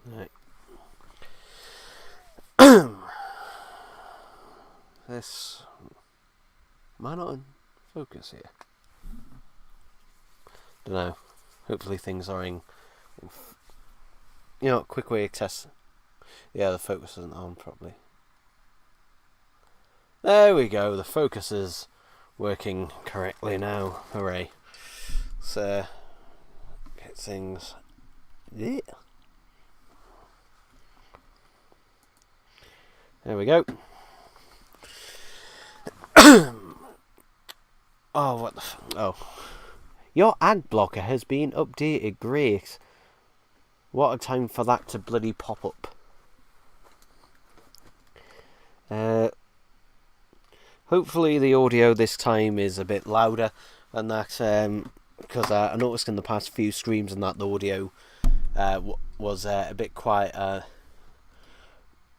Right. This might not focus here. Don't know. Hopefully things are in quick way to test. Yeah, the focus isn't on properly. There we go. The focus is working correctly now. Hooray! So get things. Yeah. There we go. Oh, what the oh. Your ad blocker has been updated, great. What a time for that to bloody pop up. Hopefully the audio this time is a bit louder than that, because I noticed in the past few streams and that the audio was a bit quiet,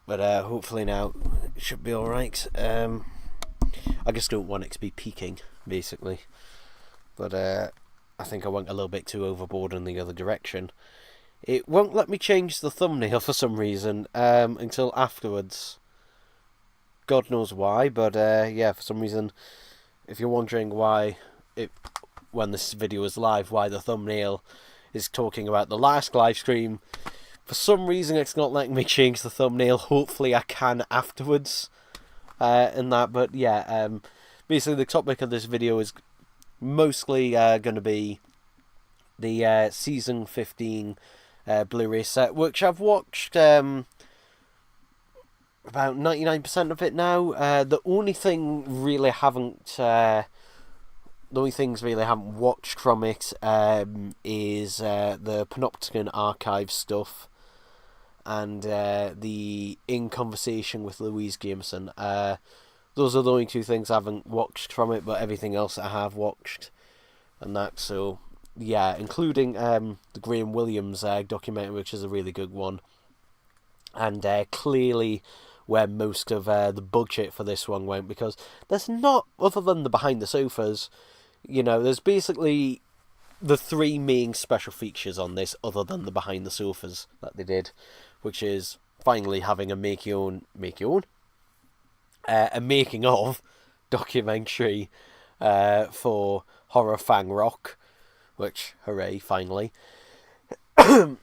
but hopefully now it should be alright. I just don't want it to be peaking, basically, but I think I went a little bit too overboard in the other direction. It won't let me change the thumbnail for some reason until afterwards. God knows why, but yeah, for some reason, if you're wondering why when this video is live, why the thumbnail is talking about the last live stream, for some reason it's not letting me change the thumbnail. Hopefully I can afterwards in that, but yeah, basically the topic of this video is mostly going to be the Season 15 Blu-ray set, which I've watched about 99% of it now. The only thing really haven't the only things really I haven't watched from it is the Panopticon archive stuff and the In Conversation with Louise Jameson. Those are the only two things I haven't watched from it, but everything else I have watched and that. So yeah, including the Graham Williams documentary, which is a really good one, and clearly where most of the budget for this one went, because there's not, other than the behind the sofas, there's basically the three main special features on this, other than the behind the sofas that they did, which is finally having a a making of documentary for Horror Fang Rock, which, hooray, finally. The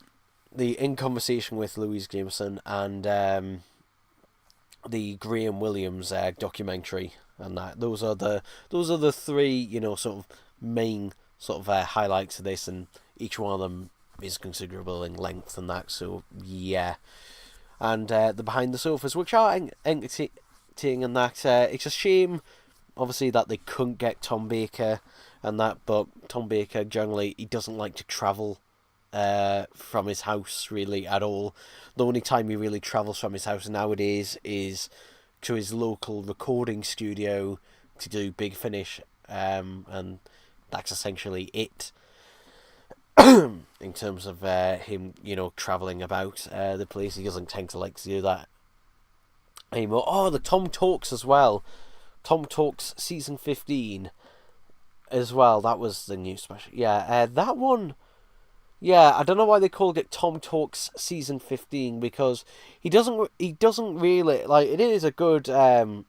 In Conversation with Louise Jameson and the Graham Williams documentary, and that those are the three sort of main sort of highlights of this, and each one of them is considerable in length and that. So yeah, and the behind the sofas, which are entertaining and that. It's a shame, obviously, that they couldn't get Tom Baker and that, but Tom Baker generally he doesn't like to travel from his house really at all. The only time he really travels from his house nowadays is to his local recording studio to do Big Finish, and that's essentially it in terms of him, travelling about the place. He doesn't tend to like to do that anymore. Oh, the Tom Talks as well. Tom Talks season 15 as well. That was the new special. Yeah, that one. Yeah, I don't know why they called it Tom Talks season 15, because he doesn't really, like, it is a good sort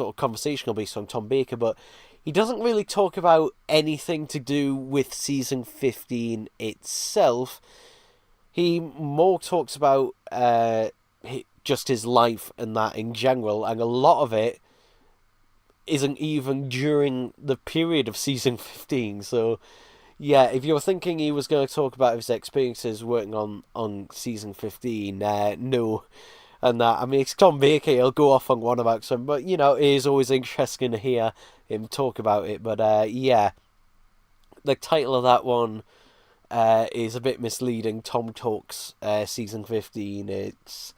of conversational based on Tom Baker, but he doesn't really talk about anything to do with season 15 itself. He more talks about just his life and that in general, and a lot of it isn't even during the period of season 15, so yeah, if you were thinking he was going to talk about his experiences working on season 15, no. And that, I mean, it's Tom Baker, he'll go off on one about some, but, it is always interesting to hear him talk about it. But, yeah, the title of that one is a bit misleading. Tom Talks season 15. It's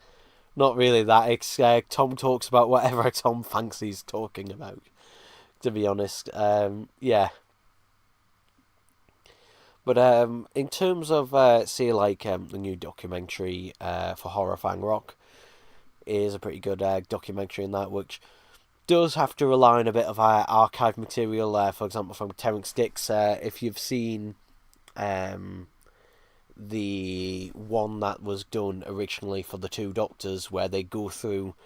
not really that. It's Tom talks about whatever Tom fancies talking about, to be honest. Yeah. But in terms of, say, like the new documentary for Horror Fang Rock, is a pretty good documentary in that, which does have to rely on a bit of archive material, for example, from Terrance Dicks. If you've seen the one that was done originally for the Two Doctors, where they go through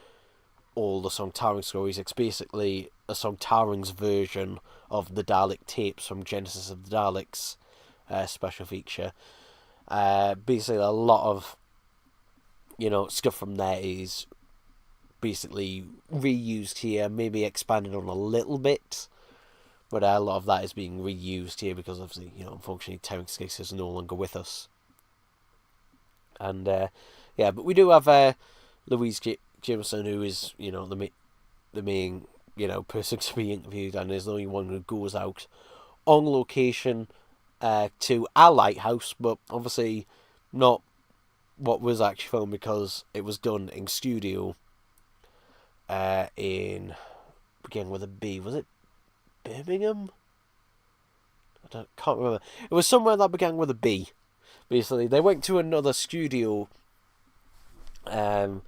all the Sontarans stories, it's basically a Sontarans version of the Dalek tapes from Genesis of the Daleks. Special feature. Basically, a lot of stuff from there is basically reused here, maybe expanded on a little bit, but a lot of that is being reused here because obviously, unfortunately, Terrance Dicks is no longer with us. And yeah, but we do have Louise Jameson, who is the main person to be interviewed, and is the only one who goes out on location to our lighthouse, but obviously not what was actually filmed, because it was done in studio in, beginning with a B, was it Birmingham? Can't remember. It was somewhere that began with a B. Basically, they went to another studio that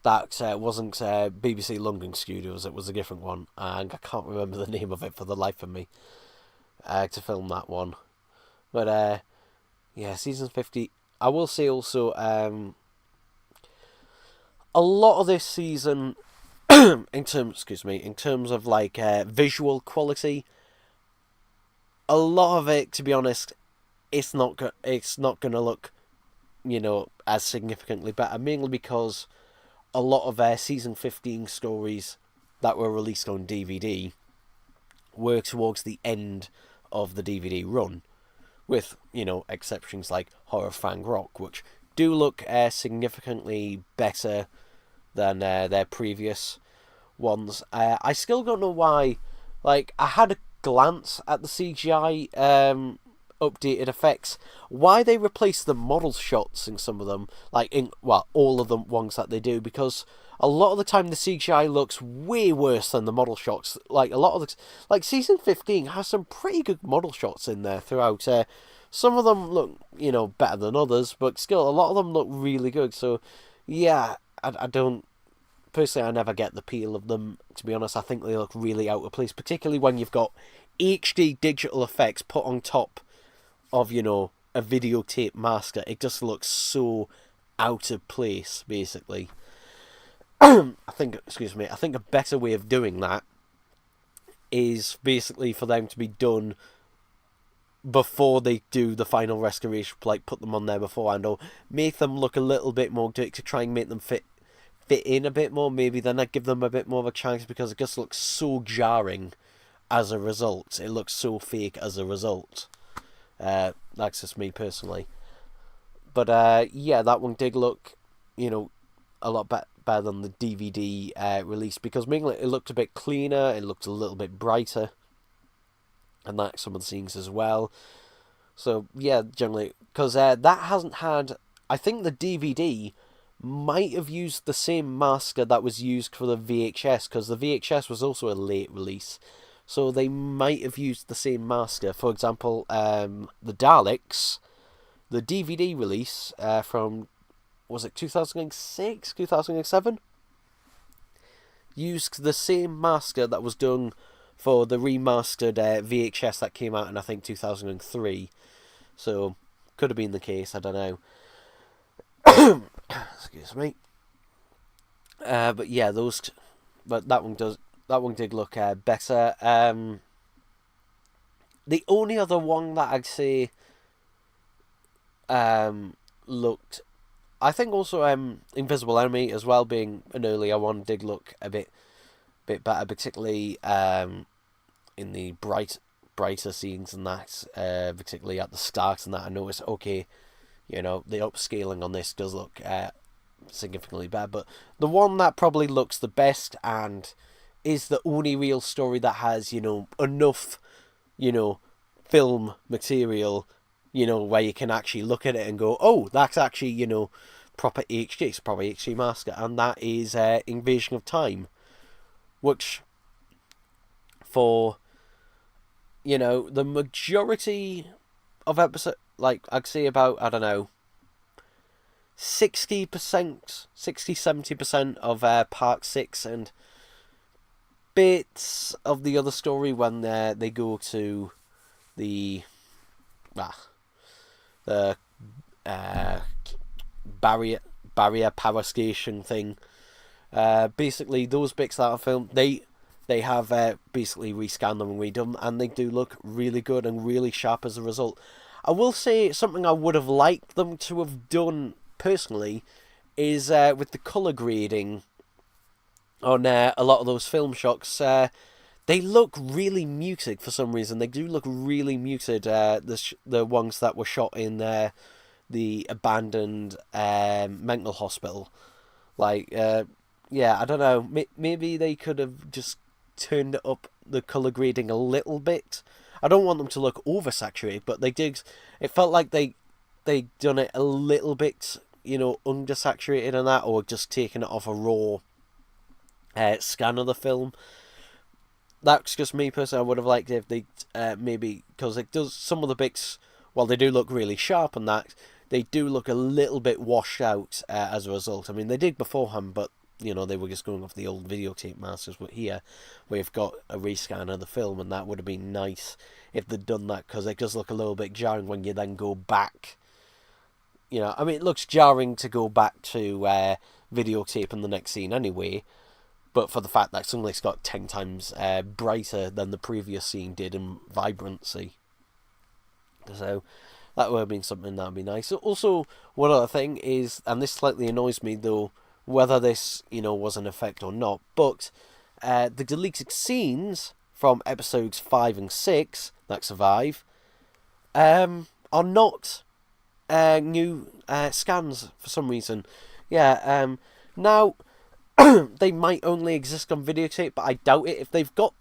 wasn't BBC London Studios. It was a different one, and I can't remember the name of it for the life of me to film that one. But yeah, season 50. I will say also, a lot of this season, in terms of like visual quality, a lot of it, to be honest, it's not going to look, as significantly better. Mainly because a lot of season 15 stories that were released on DVD were towards the end of the DVD run, with, exceptions like Horror Fang Rock, which do look significantly better than their previous ones. I still don't know why. Like, I had a glance at the CGI updated effects. Why they replaced the model shots in some of them, all of the ones that they do, because a lot of the time the CGI looks way worse than the model shots. Like, a lot of the, like, season 15 has some pretty good model shots in there throughout. Some of them look, better than others, but still, a lot of them look really good. So, yeah, I don't. Personally, I never get the appeal of them, to be honest. I think they look really out of place, particularly when you've got HD digital effects put on top of, a videotape master. It just looks so out of place, basically. I think a better way of doing that is basically for them to be done before they do the final restoration, like put them on there beforehand, or make them look a little bit more to try and make them fit in a bit more. Maybe then I'd give them a bit more of a chance, because it just looks so jarring as a result. It looks so fake as a result. That's just me personally. But yeah, that one did look, a lot better than the DVD release, because mainly it looked a bit cleaner, it looked a little bit brighter, and that's some of the scenes as well. So yeah, generally, because that hasn't had, I think the DVD might have used the same masker that was used for the VHS, because the VHS was also a late release, so they might have used the same masker. For example, the Daleks, the DVD release from, was it 2006, 2007? Used the same masker that was done for the remastered VHS that came out in, I think, 2003. So, could have been the case, I don't know. Excuse me. But yeah, but that one did look better. The only other one that I'd say looked, I think also Invisible Enemy as well, being an earlier one, did look a bit better, particularly in the brighter scenes and that, particularly at the start and that. I noticed, okay, the upscaling on this does look significantly better. But the one that probably looks the best and is the only real story that has, enough, film material, where you can actually look at it and go, oh, that's actually, proper HD, it's proper HD master, and that is Invasion of Time, which, for, the majority of episodes, like, I'd say about, I don't know, 60-70% of part 6 and bits of the other story when they go to the barrier power station thing. Basically, those bits that are filmed, they have basically rescanned them and redone them, and they do look really good and really sharp as a result. I will say something I would have liked them to have done personally is with the colour grading on a lot of those film shots. They look really muted for some reason. They do look really muted. The ones that were shot in the abandoned mental hospital. Like, yeah, I don't know. Maybe they could have just turned up the colour grading a little bit. I don't want them to look oversaturated, but they did. It felt like they done it a little bit, undersaturated and that, or just taking it off a raw scan of the film. That's just me personally. I would have liked it if they maybe, because it does, some of the bits, while they do look really sharp and that, they do look a little bit washed out as a result. I mean, they did beforehand, but they were just going off the old videotape masters. But here, we've got a rescan of the film, and that would have been nice if they'd done that, because it does look a little bit jarring when you then go back. I mean, it looks jarring to go back to videotape in the next scene anyway, but for the fact that suddenly it's got 10 times brighter than the previous scene did in vibrancy. So that would have been something that would be nice. Also, one other thing is, and this slightly annoys me though, whether this, was an effect or not, but the deleted scenes from episodes 5 and 6 that survive are not new scans for some reason. Yeah, now, they might only exist on videotape, but I doubt it.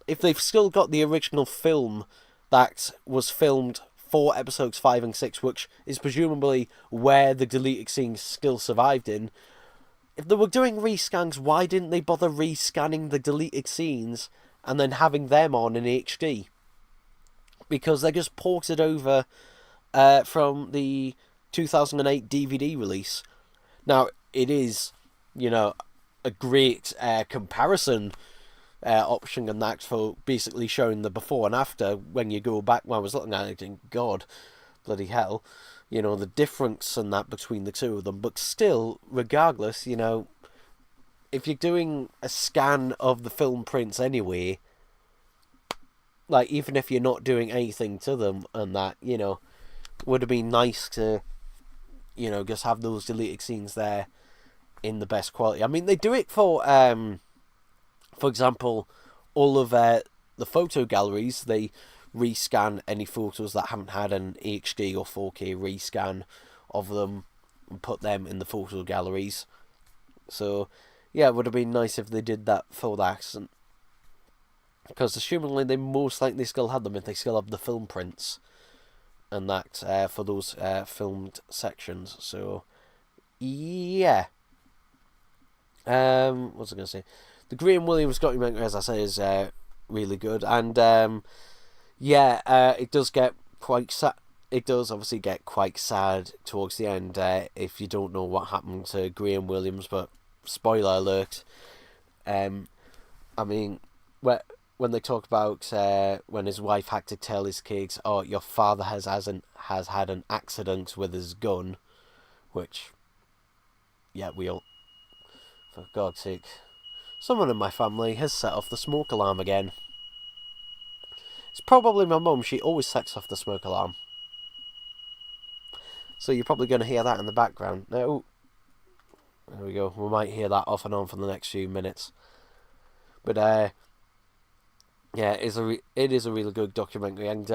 If they've still got the original film that was filmed for episodes 5 and 6, which is presumably where the deleted scenes still survived in. If they were doing rescans, why didn't they bother rescanning the deleted scenes and then having them on in HD? Because they just ported over from the 2008 DVD release. Now, it is, a great comparison option and that for basically showing the before and after when you go back. When I was looking at it, thinking, God, bloody hell, the difference and that between the two of them. But still, regardless, if you're doing a scan of the film prints anyway, like, even if you're not doing anything to them and that, would have been nice to, just have those deleted scenes there in the best quality. I mean, they do it for example, all of the photo galleries. They rescan any photos that haven't had an HD or 4K rescan of them and put them in the photo galleries. So, yeah, it would have been nice if they did that for that. Because assumingly they most likely still had them if they still have the film prints and that for those filmed sections. So, yeah. What was I going to say? The Graham Williams documentary, as I say, is really good, and it does get quite sad. It does obviously get quite sad towards the end if you don't know what happened to Graham Williams. But spoiler alert. I mean, when they talk about when his wife had to tell his kids, "Oh, your father has had an accident with his gun," which, yeah, we all. For God's sake. Someone in my family has set off the smoke alarm again. It's probably my mum. She always sets off the smoke alarm. So you're probably going to hear that in the background. Now, there we go. We might hear that off and on for the next few minutes. But, yeah, it is a really good documentary. And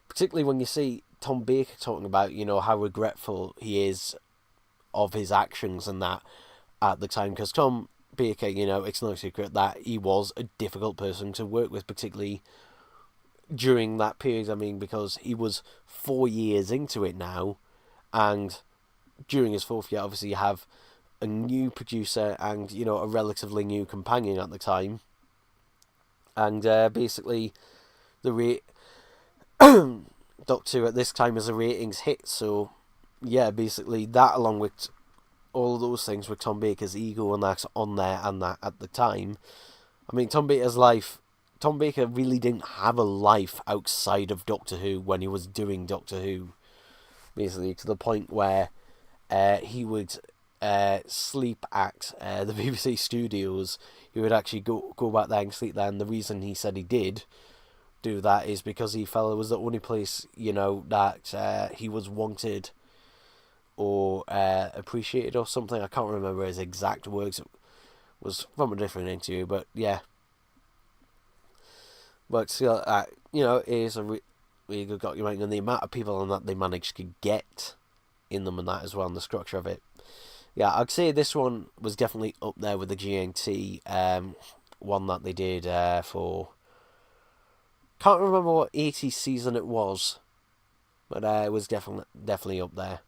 particularly when you see Tom Baker talking about, how regretful he is of his actions and that at the time. Because Tom Baker, it's no secret that he was a difficult person to work with, particularly during that period. I mean, because he was 4 years into it now, and during his 4th year, obviously, you have a new producer and, a relatively new companion at the time. And basically, the rate Doctor Who at this time is a ratings hit. So, yeah, basically, that along with all those things with Tom Baker's ego and that's on there and that at the time. I mean, Tom Baker really didn't have a life outside of Doctor Who when he was doing Doctor Who. Basically, to the point where he would sleep at the BBC studios. He would actually go back there and sleep there. And the reason he said he did do that is because he felt it was the only place, that he was wanted or appreciated or something. I can't remember his exact words. It was from a different interview, but yeah. But still, it is a really good documentary, and the amount of people on that they managed to get in them and that as well, and the structure of it. Yeah, I'd say this one was definitely up there with the GNT one that they did for... Can't remember what 80s season it was, but it was definitely up there.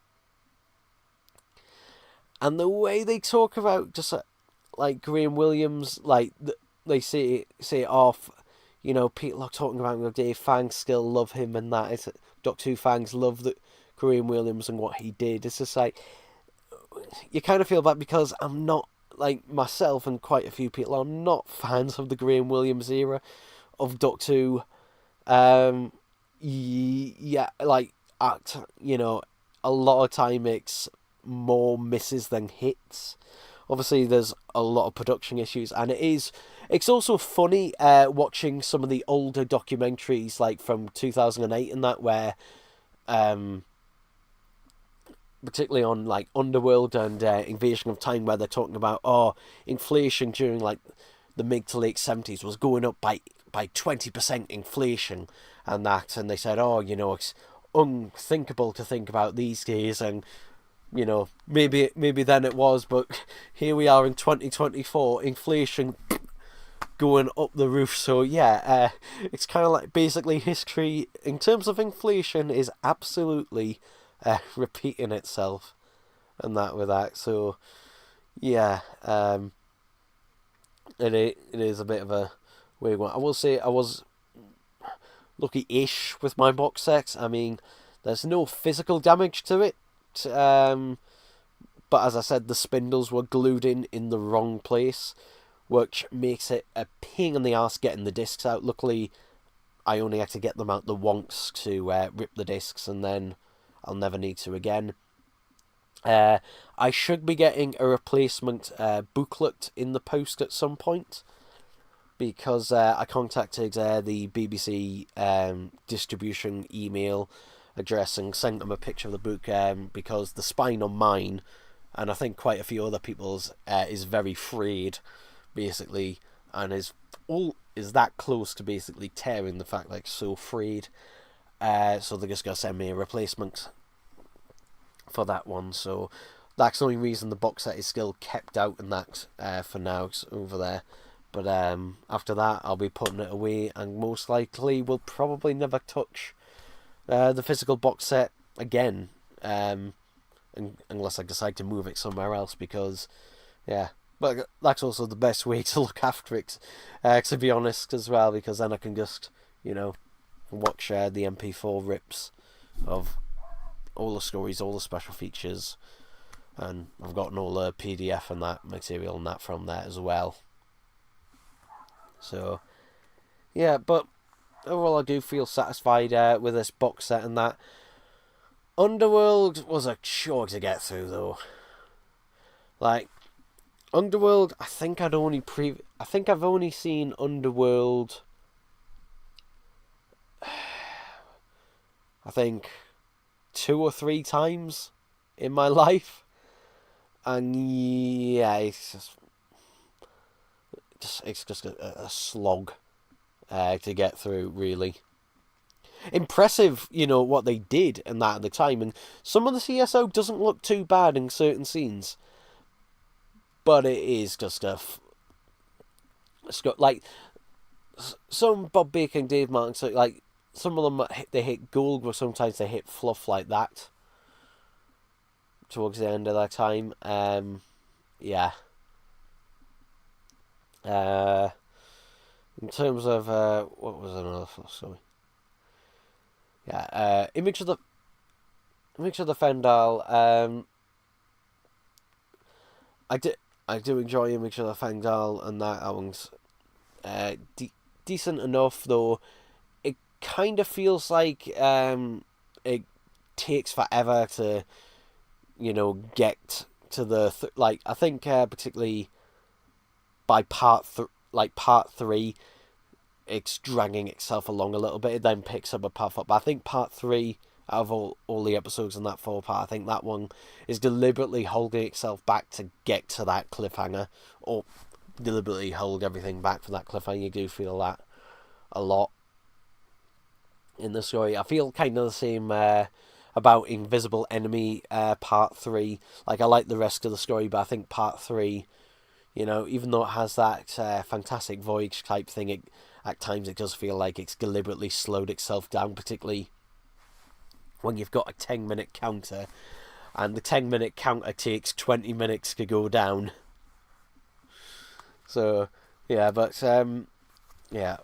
And the way they talk about just like Graham Williams, like they say it off, people are talking about Dave fans still love him and that. It's Doctor Who fans love Graham Williams and what he did. It's just like, you kind of feel bad because I'm not, like myself and quite a few people are not fans of the Graham Williams era of Doctor Who. Yeah, like a lot of time it's more misses than hits. Obviously there's a lot of production issues, and it's also funny watching some of the older documentaries like from 2008 and that, where particularly on like Underworld and Invasion of Time, where they're talking about inflation during like the mid to late 70s was going up by 20% inflation and that, and they said it's unthinkable to think about these days, and you know, maybe then it was, but here we are in 2024, inflation going up the roof. So yeah, it's kind of like basically history in terms of inflation is absolutely repeating itself, and that with that. So yeah, it is a bit of a weird one. I will say I was lucky-ish with my box set. I mean, there's no physical damage to it. But as I said, the spindles were glued in the wrong place, which makes it a pain in the ass getting the discs out. Luckily, I only had to get them out the once to rip the discs, and then I'll never need to again. I should be getting a replacement booklet in the post at some point, because I contacted the BBC distribution email address and sent them a picture of the book, because the spine on mine, and I think quite a few other people's, is very frayed, basically, and is that close to basically tearing, the fact like so frayed. So they're just gonna send me a replacement for that one. So that's the only reason the box set is still kept out and that for now. It's over there. But after that, I'll be putting it away, and most likely will probably never touch the physical box set again, unless I decide to move it somewhere else, because, yeah, but that's also the best way to look after it, to be honest, as well, because then I can just, you know, watch the MP4 rips of all the stories, all the special features, and I've gotten all the PDF and that material and that from there as well. So, yeah, but overall I do feel satisfied with this box set and that. Underworld was a chore to get through, though. Like, Underworld, I think I've only seen Underworld, I think 2 or 3 times in my life, and yeah, it's just a slog to get through, really. Impressive, you know, what they did and that at the time, and some of the CSO doesn't look too bad in certain scenes, but it is just it's got like some Bob Baker and Dave Martin, so like some of them they hit gold, but sometimes they hit fluff like that towards the end of that time. Yeah. In terms of what was another story? Yeah, Image of the Fendal. I do enjoy Image of the Fendal, and that one's decent enough, though. It kind of feels like it takes forever to, you know, get to the like. I think particularly by part 3, it's dragging itself along a little bit. It then picks up a part 4. But I think part 3, out of all the episodes in that 4 part, I think that one is deliberately holding itself back to get to that cliffhanger, or deliberately hold everything back for that cliffhanger. You do feel that a lot in the story. I feel kind of the same about Invisible Enemy part 3. Like, I like the rest of the story, but I think part 3, you know, even though it has that Fantastic Voyage type thing, at times it does feel like it's deliberately slowed itself down, particularly when you've got a 10-minute counter, and the 10-minute counter takes 20 minutes to go down. So, yeah, but, yeah.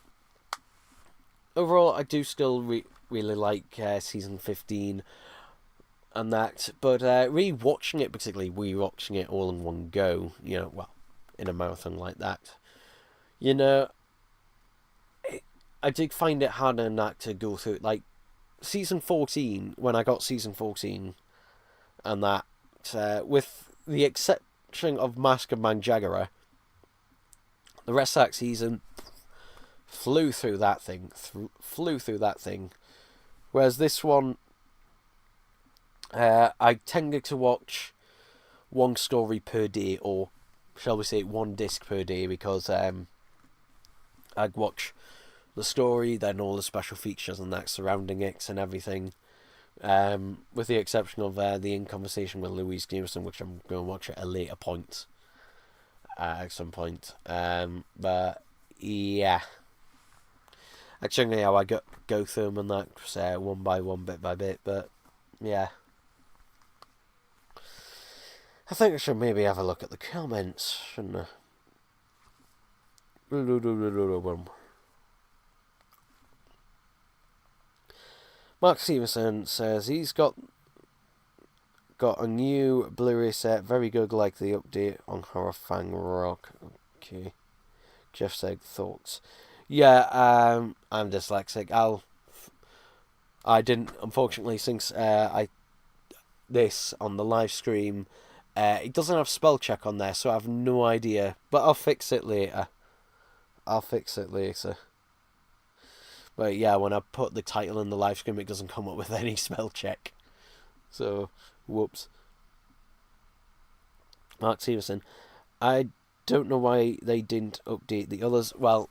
Overall, I do still really like Season 15 and that, but rewatching it, particularly rewatching it all in one go, you know, well, in a marathon like that, you know, I did find it harder than that to go through. Like, Season 14, when I got Season 14, and that, with the exception of Mask of Manjagara, the rest of that season flew through that thing. Whereas this one, I tended to watch one story per day, or shall we say one disc per day, because I'd watch the story, then all the special features and that surrounding it and everything, with the exception of the In Conversation with Louise Newson, which I'm going to watch at a later point, at some point. But yeah, actually, how I go through them and that one by one, bit by bit. But yeah, I think I should maybe have a look at the comments, shouldn't I? Mark Stevenson says he's got a new Blu-ray set, very good, like the update on Horror Fang Rock. Okay. Jeff said thoughts. Yeah, I'm dyslexic. I didn't, unfortunately, since this on the live stream, it doesn't have spell check on there, so I have no idea. But I'll fix it later. But yeah, when I put the title in the live stream, it doesn't come up with any spell check. So, whoops. Mark Stevenson, I don't know why they didn't update the others. Well,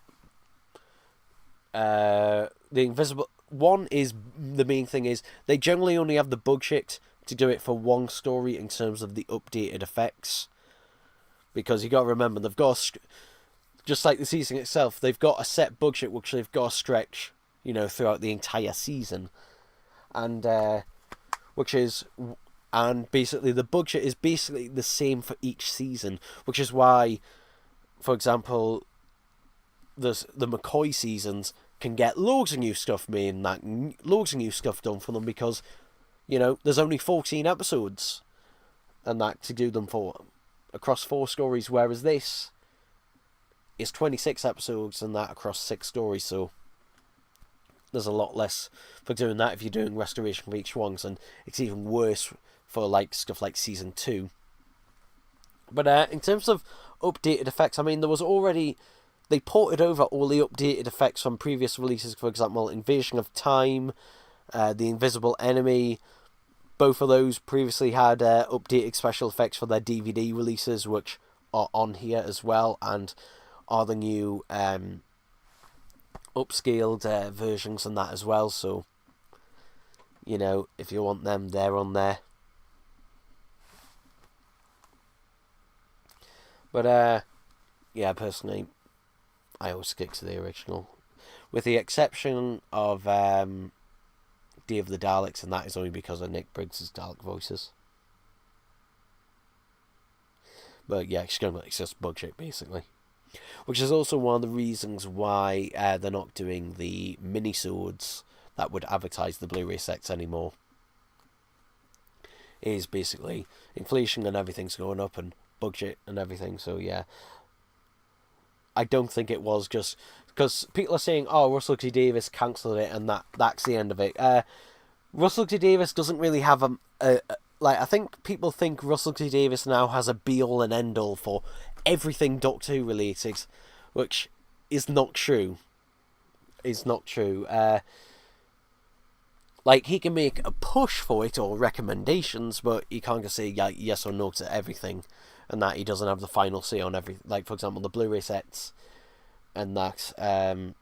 the Invisible one is the main thing is they generally only have the bug shit to do it for one story in terms of the updated effects, because you got to remember they've got just like the season itself, they've got a set budget which they've got to stretch, throughout the entire season, and basically the budget is basically the same for each season, which is why, for example, the McCoy seasons can get loads of new stuff made and loads of new stuff done for them, because there's only 14 episodes and that to do them for across 4 stories, whereas this is 26 episodes and that across 6 stories, so there's a lot less for doing that if you're doing restoration for each one, and it's even worse for stuff like season 2. But in terms of updated effects, I mean, they ported over all the updated effects from previous releases. For example, Invasion of Time, The Invisible Enemy, both of those previously had updated special effects for their DVD releases, which are on here as well, and are the new upscaled versions and that as well. So, if you want them, they're on there. But yeah, personally, I always stick to the original, with the exception of Day of the Daleks, and that is only because of Nick Briggs' Dalek voices. But yeah, it's just budget basically, which is also one of the reasons why they're not doing the minisodes that would advertise the Blu-ray sets anymore. Is basically inflation and everything's going up and budget and everything. So yeah, I don't think it was just because people are saying, "Oh, Russell T Davies cancelled it," and that's the end of it. Russell T Davies doesn't really have I think people think Russell T Davies now has a be-all and end-all for everything Doctor Who related, which is not true. Is not true. He can make a push for it or recommendations, but he can't just say yes or no to everything, and that he doesn't have the final say on everything. Like, for example, the Blu-ray sets, and that. To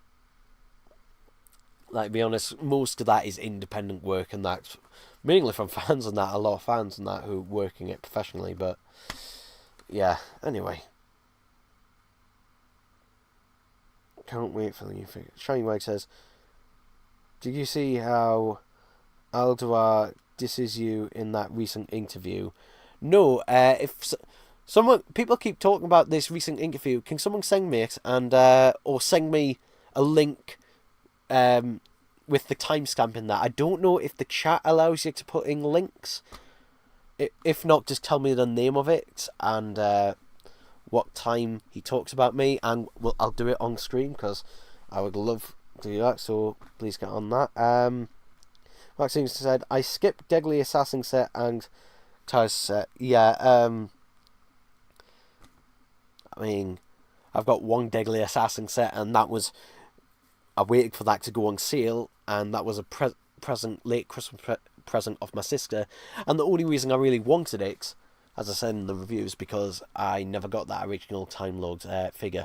be honest, most of that is independent work, and that's mainly from fans and that, a lot of fans and that who are working it professionally. But yeah, anyway. Can't wait for the new figure. Shiny Mike says, "Did you see how Alduar disses you in that recent interview?" No. If people keep talking about this recent interview, can someone send me it and or send me a link with the timestamp in that? I don't know if the chat allows you to put in links. If not, just tell me the name of it and what time he talks about me, and I'll do it on screen because I would love to do that. So please get on that. Maxine said, "I skipped Deadly Assassin set and Taz set." Yeah. I mean, I've got one Deadly Assassin set, and that was I waited for that to go on sale, and that was a late Christmas present of my sister. And the only reason I really wanted it, as I said in the reviews, because I never got that original Time Lord figure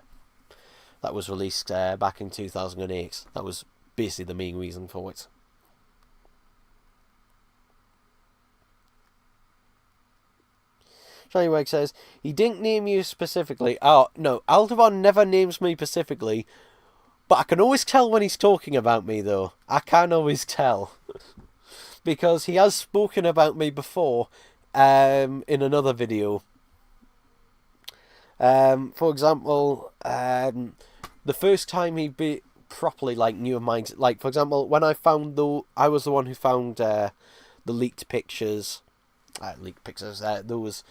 that was released back in 2008. That was basically the main reason for it. Shiny says, he didn't name you specifically. Oh, no, Alderaan never names me specifically. But I can always tell when he's talking about me, though. I can always tell. Because he has spoken about me before in another video. For example, the first time he properly knew of mine, for example, when I was the one who found the leaked pictures. Those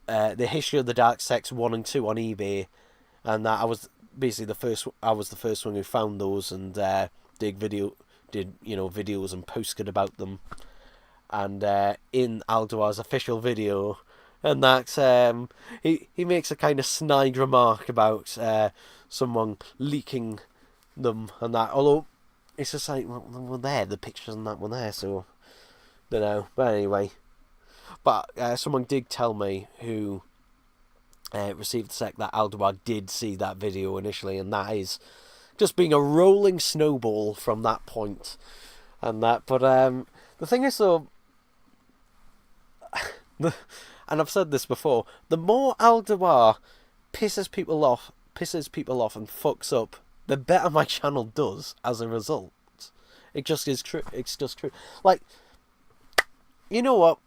the History of the Dark Sex 1 and 2 on eBay, and that I was basically the first one who found those and did videos and posted about them, and in Alduar's official video, and that he makes a kind of snide remark about someone leaking them and that, although it's just like, well, there, the pictures and that one there, so don't know, but anyway. But someone did tell me who received the sec that Alduar did see that video initially, and that is just being a rolling snowball from that point. And that, but the thing is, though, and I've said this before, the more Alduar pisses people off and fucks up, the better my channel does as a result. It just is true. It's just true. Like, you know what?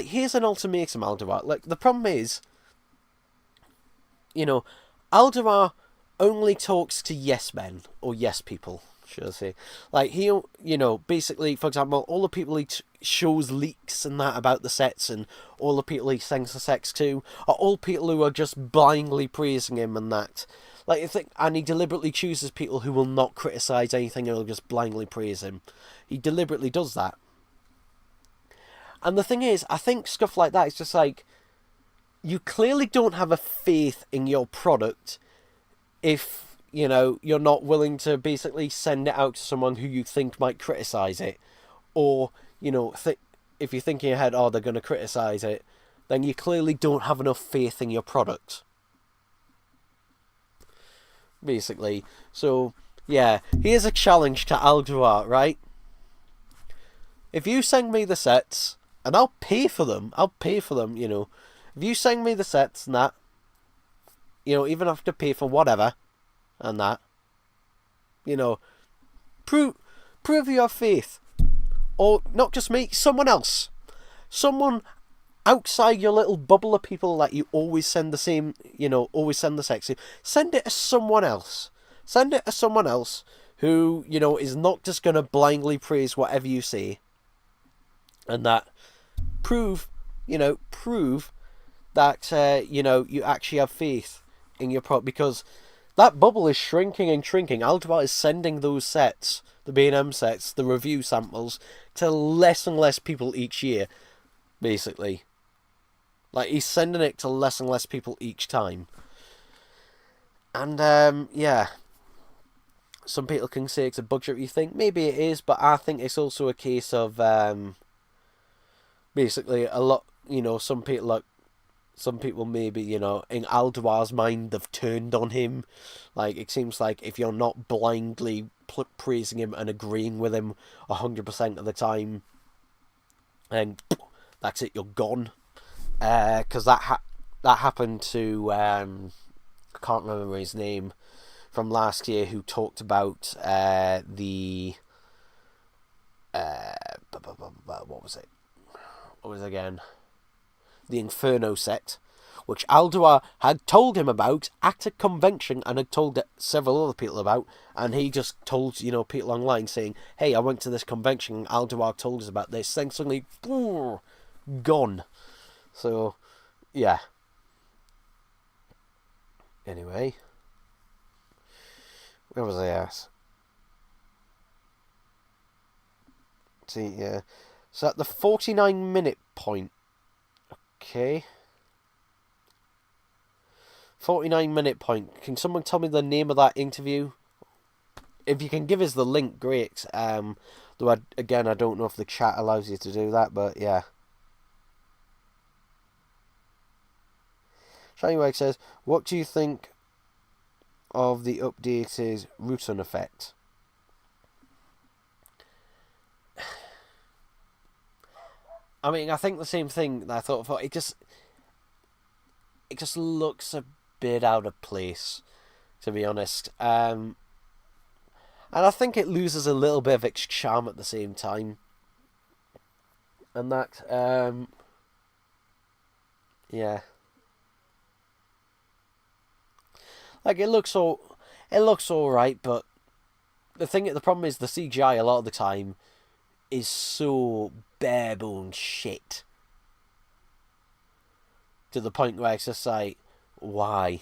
Here's an ultimatum, Alduar. The problem is, Alduar only talks to yes men, or yes people, should I say. Basically, for example, all the people he shows leaks and that about the sets, and all the people he sends the sex to, are all people who are just blindly praising him and that. And he deliberately chooses people who will not criticise anything and will just blindly praise him. He deliberately does that. And the thing is, I think stuff like that is just you clearly don't have a faith in your product if, you're not willing to basically send it out to someone who you think might criticise it. Or, if you're thinking ahead, they're going to criticise it, then you clearly don't have enough faith in your product. Basically. So, yeah, here's a challenge to Alduar, right? If you send me the sets, and I'll pay for them, if you send me the sets and that, even have to pay for whatever, and that, prove your faith. Or, not just me, someone else. Someone outside your little bubble of people that you always send the same, always send the sex to. Send it to someone else. Send it to someone else who, is not just going to blindly praise whatever you say. And that prove that, you actually have faith in your product, because that bubble is shrinking and shrinking. Alduar is sending those sets, the B&M sets, the review samples, to less and less people each year, basically. He's sending it to less and less people each time. And, yeah. Some people can say it's a budgetary thing. Maybe it is, but I think it's also a case of, basically, a lot, some people maybe, in Alduar's mind, they've turned on him. It seems like if you're not blindly praising him and agreeing with him 100% of the time, then that's it, you're gone. Because that happened to, I can't remember his name, from last year, who talked about the, what was it? What was it again? The Inferno set, which Alduar had told him about at a convention and had told several other people about, and he just told, people online saying, hey, I went to this convention and Alduar told us about this, then suddenly, gone. So, yeah. Anyway. Where was I at? See, yeah. So at the 49-minute point. Okay. 49-minute point. Can someone tell me the name of that interview? If you can give us the link, great. Though, I don't know if the chat allows you to do that, but yeah. Shinywag says, what do you think of the updated Rutan effect? I mean, I think the same thing that I thought. it just looks a bit out of place, to be honest. And I think it loses a little bit of its charm at the same time. And that, yeah. Like, it looks alright, but the problem is the CGI a lot of the time is so bare bones shit. To the point where it's just like, why?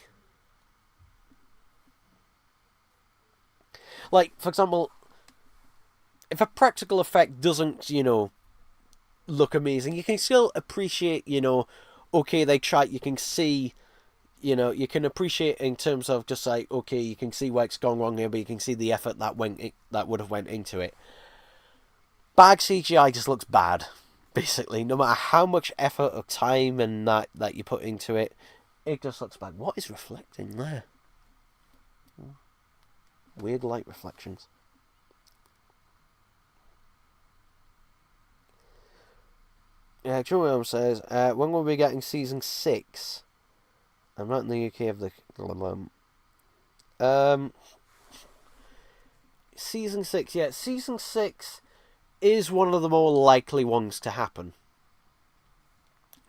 Like, for example, if a practical effect doesn't, look amazing, you can still appreciate, okay, they tried, you can see, you can appreciate in terms of just like, okay, you can see where it's gone wrong here, but you can see the effort that would have went into it. Bad CGI just looks bad, basically. No matter how much effort or time and that you put into it, it just looks bad. What is reflecting there? Weird light reflections. Yeah, Joe Williams says, when will we be getting season 6? I'm not in the UK of the... Season 6, yeah. Season 6 is one of the more likely ones to happen.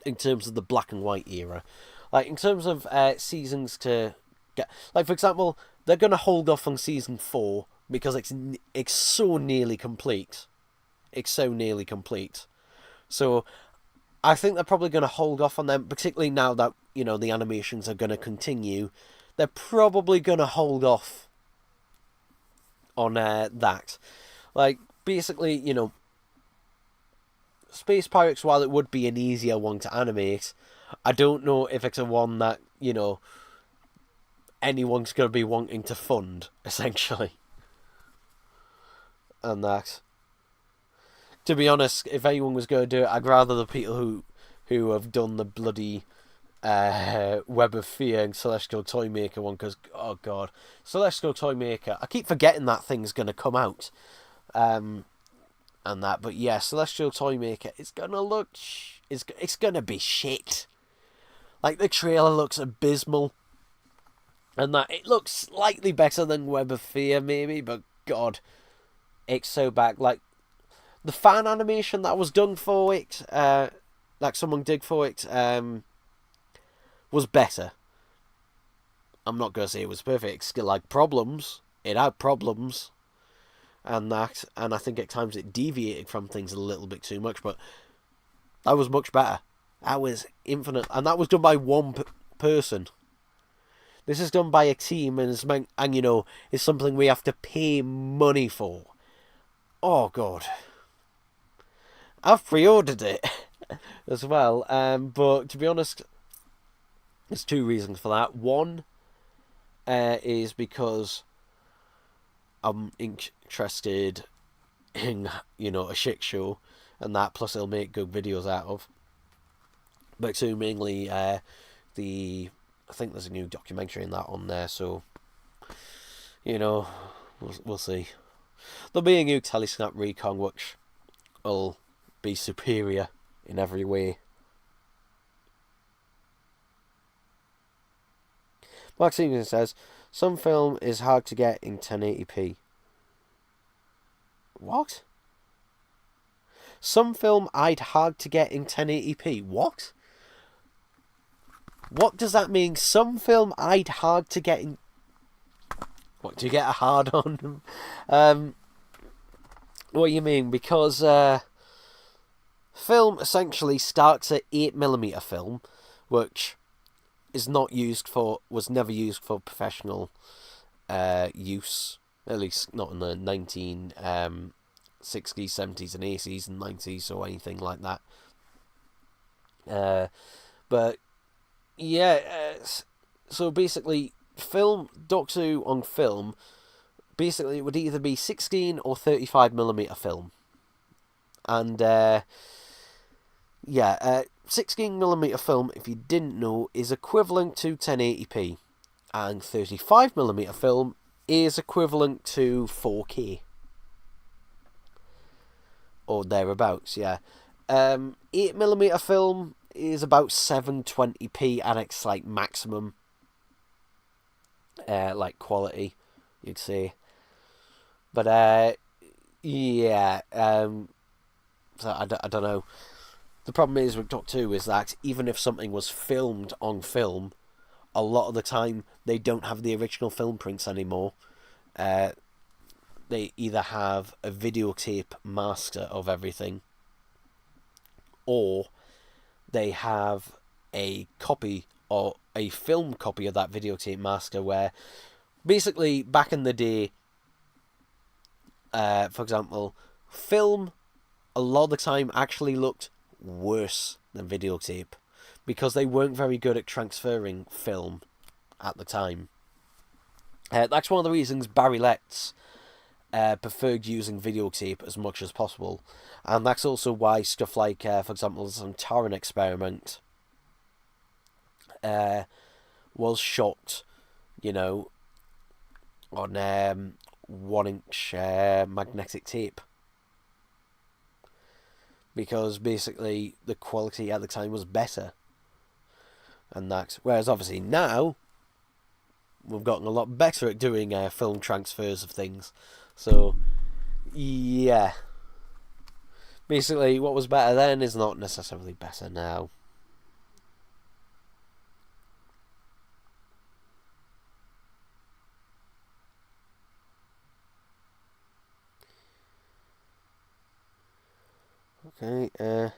In terms of the black and white era. Like, in terms of seasons to get... Like, for example, they're going to hold off on season 4 because it's so nearly complete. It's so nearly complete. So, I think they're probably going to hold off on them, particularly now that, the animations are going to continue. They're probably going to hold off on that. Like, basically, Space Pirates, while it would be an easier one to animate, I don't know if it's a one that, anyone's going to be wanting to fund, essentially. And that. To be honest, if anyone was going to do it, I'd rather the people who have done the bloody Web of Fear and Celestial Toymaker one, because, oh god, Celestial Toymaker, I keep forgetting that thing's going to come out. And that, but yeah, Celestial Toymaker, it's going to look, it's going to be shit. Like, the trailer looks abysmal. And that, it looks slightly better than Web of Fear, maybe, but god, it's so bad. Like, the fan animation that was done for it, like someone did for it, was better. I'm not going to say it was perfect. It still had problems. It had problems. And that, and I think at times it deviated from things a little bit too much, but that was much better. That was infinite. And that was done by one person. This is done by a team, and it's something we have to pay money for. Oh, God. I've pre-ordered it as well, but to be honest, there's 2 reasons for that. One is because I'm interested in, a shit show, and that, plus it'll make good videos out of. But 2, mainly, I think there's a new documentary in that on there, so, we'll see. There'll be a new Telesnap Recon, which will be superior in every way. Mark Stevenson says, some film is hard to get in 1080p. What? Some film I'd hard to get in 1080p. What? What does that mean? Some film I'd hard to get in... What, do you get a hard on? What do you mean? Because film essentially starts at 8mm film, which is was never used for professional use, at least not in the 1960s, 70s and 80s and 90s or anything like that. But yeah, so basically Doctor Who on film, basically it would either be 16 or 35mm film. And 16mm film, if you didn't know, is equivalent to 1080p, and 35mm film is equivalent to 4K, or thereabouts. 8mm film is about 720p at its like maximum like quality, you'd say. But yeah, so I don't know. The problem is with Doctor Who is that even if something was filmed on film, a lot of the time they don't have the original film prints anymore. They either have a videotape master of everything, or they have a copy or a film copy of that videotape master where basically back in the day, for example, film a lot of the time actually looked worse than videotape because they weren't very good at transferring film at the time. That's one of the reasons Barry Letts preferred using videotape as much as possible, and that's also why stuff like, for example, the Sontaran experiment was shot, you know, on 1-inch magnetic tape, because basically the quality at the time was better, and that. Whereas obviously now we've gotten a lot better at doing film transfers of things. So yeah, basically what was better then is not necessarily better now. Okay,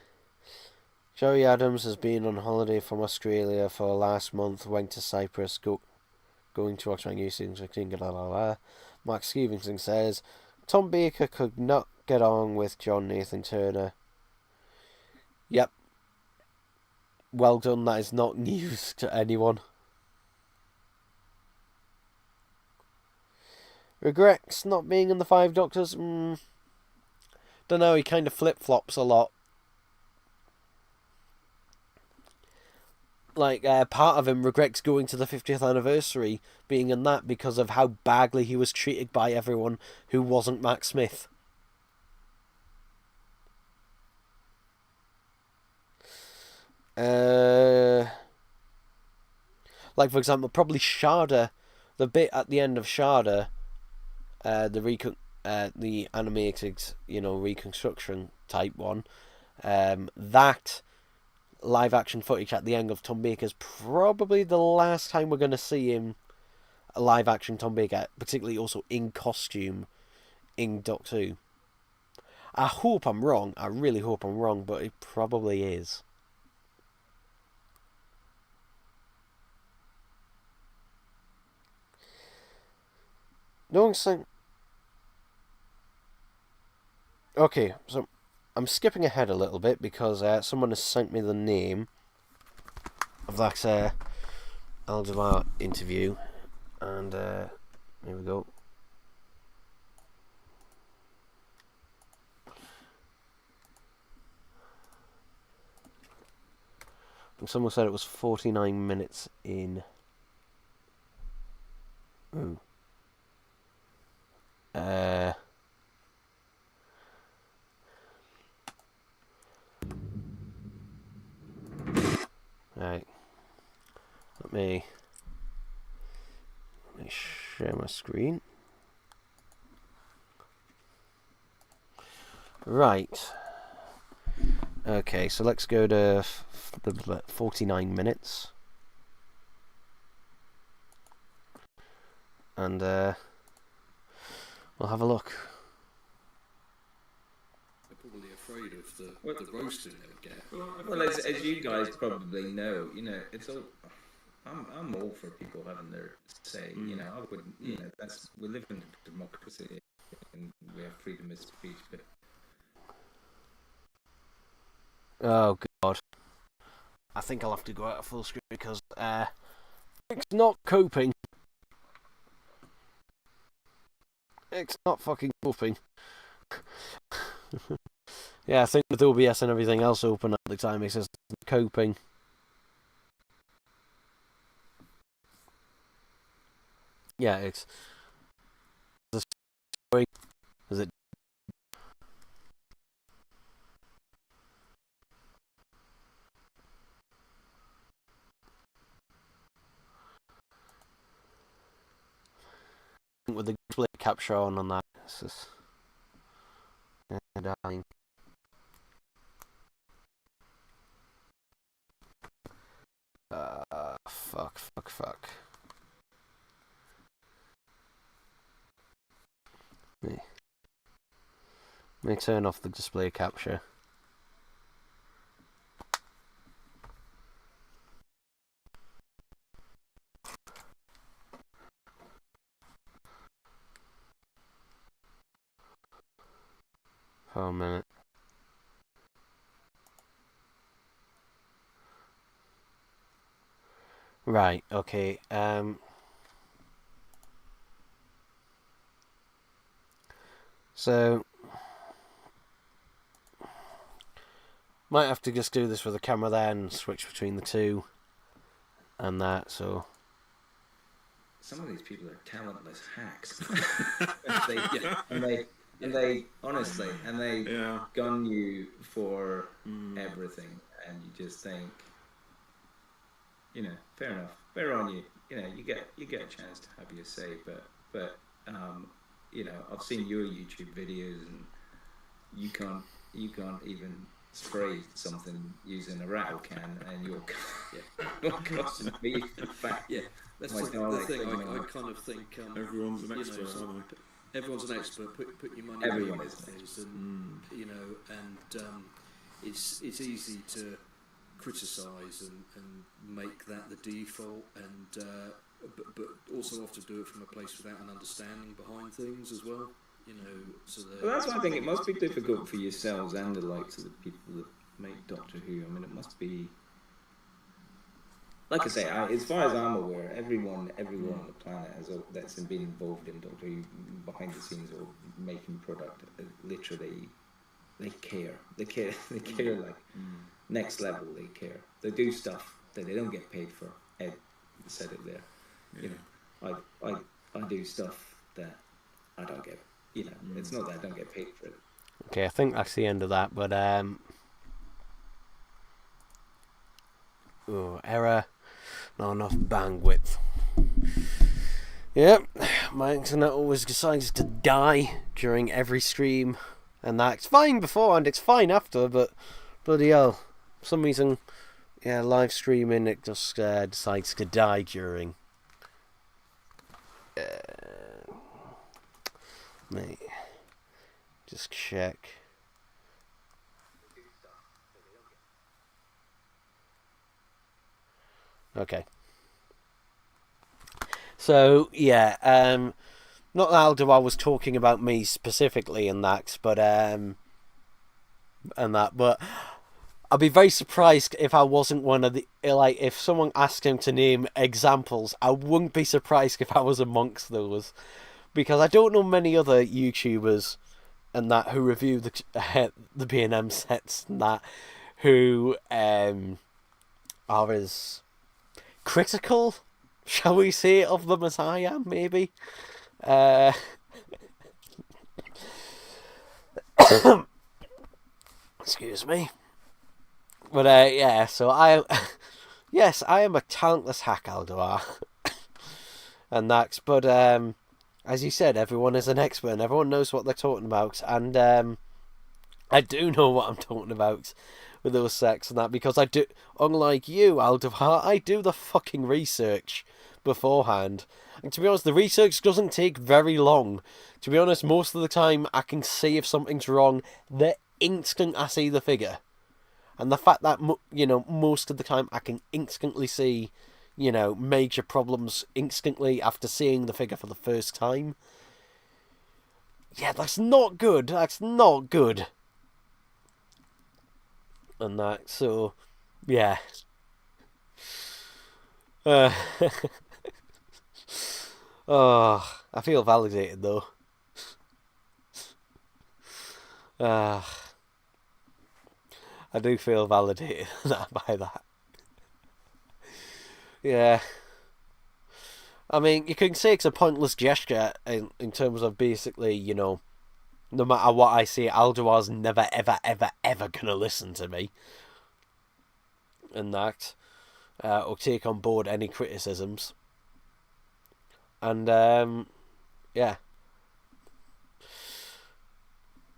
Joey Adams has been on holiday from Australia for last month, went to Cyprus, going to Oxford University, Mark Stevenson says, Tom Baker could not get on with John Nathan Turner. Yep. Well done, that is not news to anyone. Regrets not being in the Five Doctors? Don't know, he kind of flip-flops a lot. Like, part of him regrets going to the 50th anniversary, being in that because of how badly he was treated by everyone who wasn't Matt Smith. Like, for example, probably Shada, the bit at the end of Shada, the animated, reconstruction type one, that live action footage at the end of Tom Baker's probably the last time we're going to see him, a live action Tom Baker, particularly also in costume in Doctor Who. I hope I'm wrong, I really hope I'm wrong, but it probably is. No one's saying. Okay, so I'm skipping ahead a little bit because someone has sent me the name of that Aldebar interview, and here we go. And someone said it was 49 minutes in. Ooh. Right. Let me share my screen. Right. Okay, so let's go to 49 minutes. And we'll have a look. They're probably afraid of the roasting they'll get. Well, as you guys probably know, it's all. I'm all for people having their say. I wouldn't. We live in a democracy and we have freedom of speech. But oh God, I think I'll have to go out of full screen because it's not coping. It's not fucking coping. Yeah, I think with OBS and everything else open at the time, it says coping. Yeah, it's. Is it? with the display capture on that. It's just... dying. Fuck. Let me turn off the display capture. For a minute. Right, okay. So might have to just do this with the camera there and switch between the two and that, so some of these people are talentless hacks. and they honestly, and they gun you for everything, and you just think, fair enough, fair on you. You get a chance to have your say, but I've seen your YouTube videos, and you can't even spray something using a rattle can, and you're costing me. In fact, that's the thing. I kind of think everyone's an expert, aren't they? Everyone's an expert. Put your money where your mouth is, and it's easy to criticise and make that the default, and but also often do it from a place without an understanding behind things as well. So well, that's why I think it must be difficult for yourselves and the likes of the people that make Doctor Who. I mean, it must be, like I say, as far as I'm aware, everyone on the planet that's been involved in Doctor Who behind the scenes or making product, literally, they care. They care like next level. They care. They do stuff that they don't get paid for. Ed said it there. I do stuff that I don't get. It's not that I don't get paid for it. okay, I think that's the end of that, but error, not enough bandwidth. Yep, my internet always decides to die during every stream, and that's fine beforehand, it's fine after, but bloody hell, for some reason, live streaming, it just decides to die during. Mate, just check. Okay. So not that Aldebar was talking about me specifically in that, but but I'd be very surprised if I wasn't one of the, like, if someone asked him to name examples, I wouldn't be surprised if I was amongst those. Because I don't know many other YouTubers and that who review the B&M sets and that who are as critical, shall we say, of them as I am, maybe. Excuse me. But so yes, I am a talentless hack, Aldebar. And that's, but as you said, everyone is an expert and everyone knows what they're talking about. And I do know what I'm talking about with those sects and that, because I do, unlike you, Aldebar, I do the fucking research beforehand. And to be honest, the research doesn't take very long. To be honest, most of the time I can see if something's wrong the instant I see the figure. And the fact that, most of the time I can instantly see, major problems instantly after seeing the figure for the first time. Yeah, that's not good. That's not good. And that, so, yeah. Oh, I feel validated though. I do feel validated by that. Yeah. I mean, you can say it's a pointless gesture in terms of basically, no matter what I say, Aldebar's never, ever, ever, ever gonna listen to me. And that. Or take on board any criticisms. And, Yeah.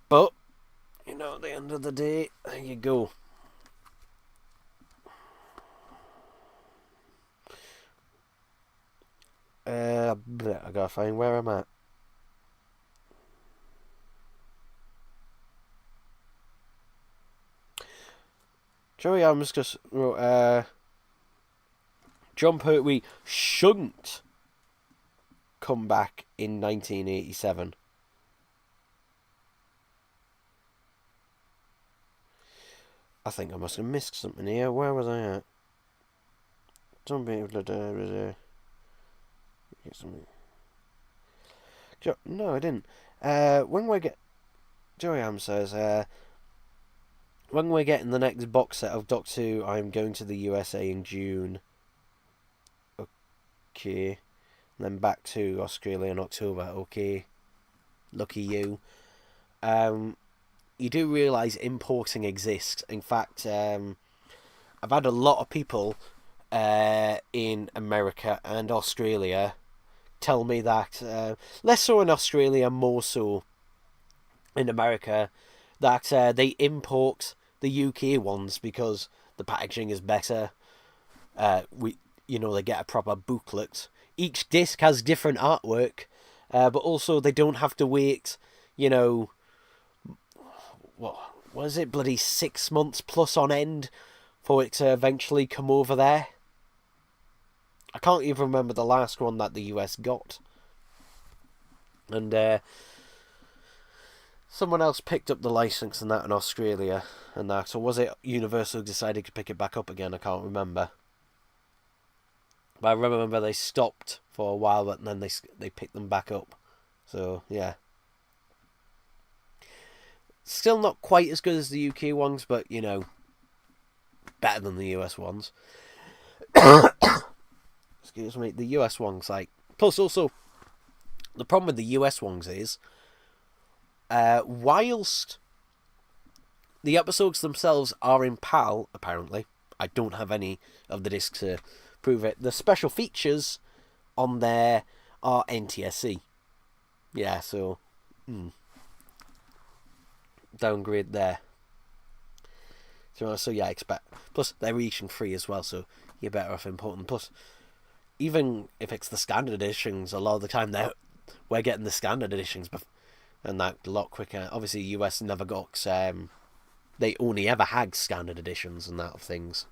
But, you know, at the end of the day, there you go. I gotta find where I'm at. Joey Adams just wrote, John Pertwee shouldn't come back in 1987. I think I must have missed something here. Where was I at? Don't be able to get something. No, I didn't. When we get Joey Am says, when we're getting the next box set of Doctor Who, I'm going to the USA in June. Okay. And then back to Australia in October. Okay. Lucky you. You do realise importing exists. In fact, I've had a lot of people in America and Australia tell me that, less so in Australia, more so in America, that they import the UK ones because the packaging is better. They get a proper booklet. Each disc has different artwork, but also they don't have to wait, what was it, bloody 6 months plus on end for it to eventually come over there. I can't even remember the last one that the US got. And someone else picked up the license and that in Australia and that. So was it Universal decided to pick it back up again? I can't remember. But I remember they stopped for a while, but then they picked them back up. So, yeah. Still not quite as good as the UK ones, but, better than the US ones. Excuse me, the US ones, plus also, the problem with the US ones is, whilst the episodes themselves are in PAL, apparently, I don't have any of the discs to prove it, the special features on there are NTSC. Yeah, so, downgrade there. So yeah, expect. Plus, they're region free as well, so you're better off importing. Plus, even if it's the standard editions, a lot of the time we're getting the standard editions, and that a lot quicker. Obviously, US never got. They only ever had standard editions and that of things.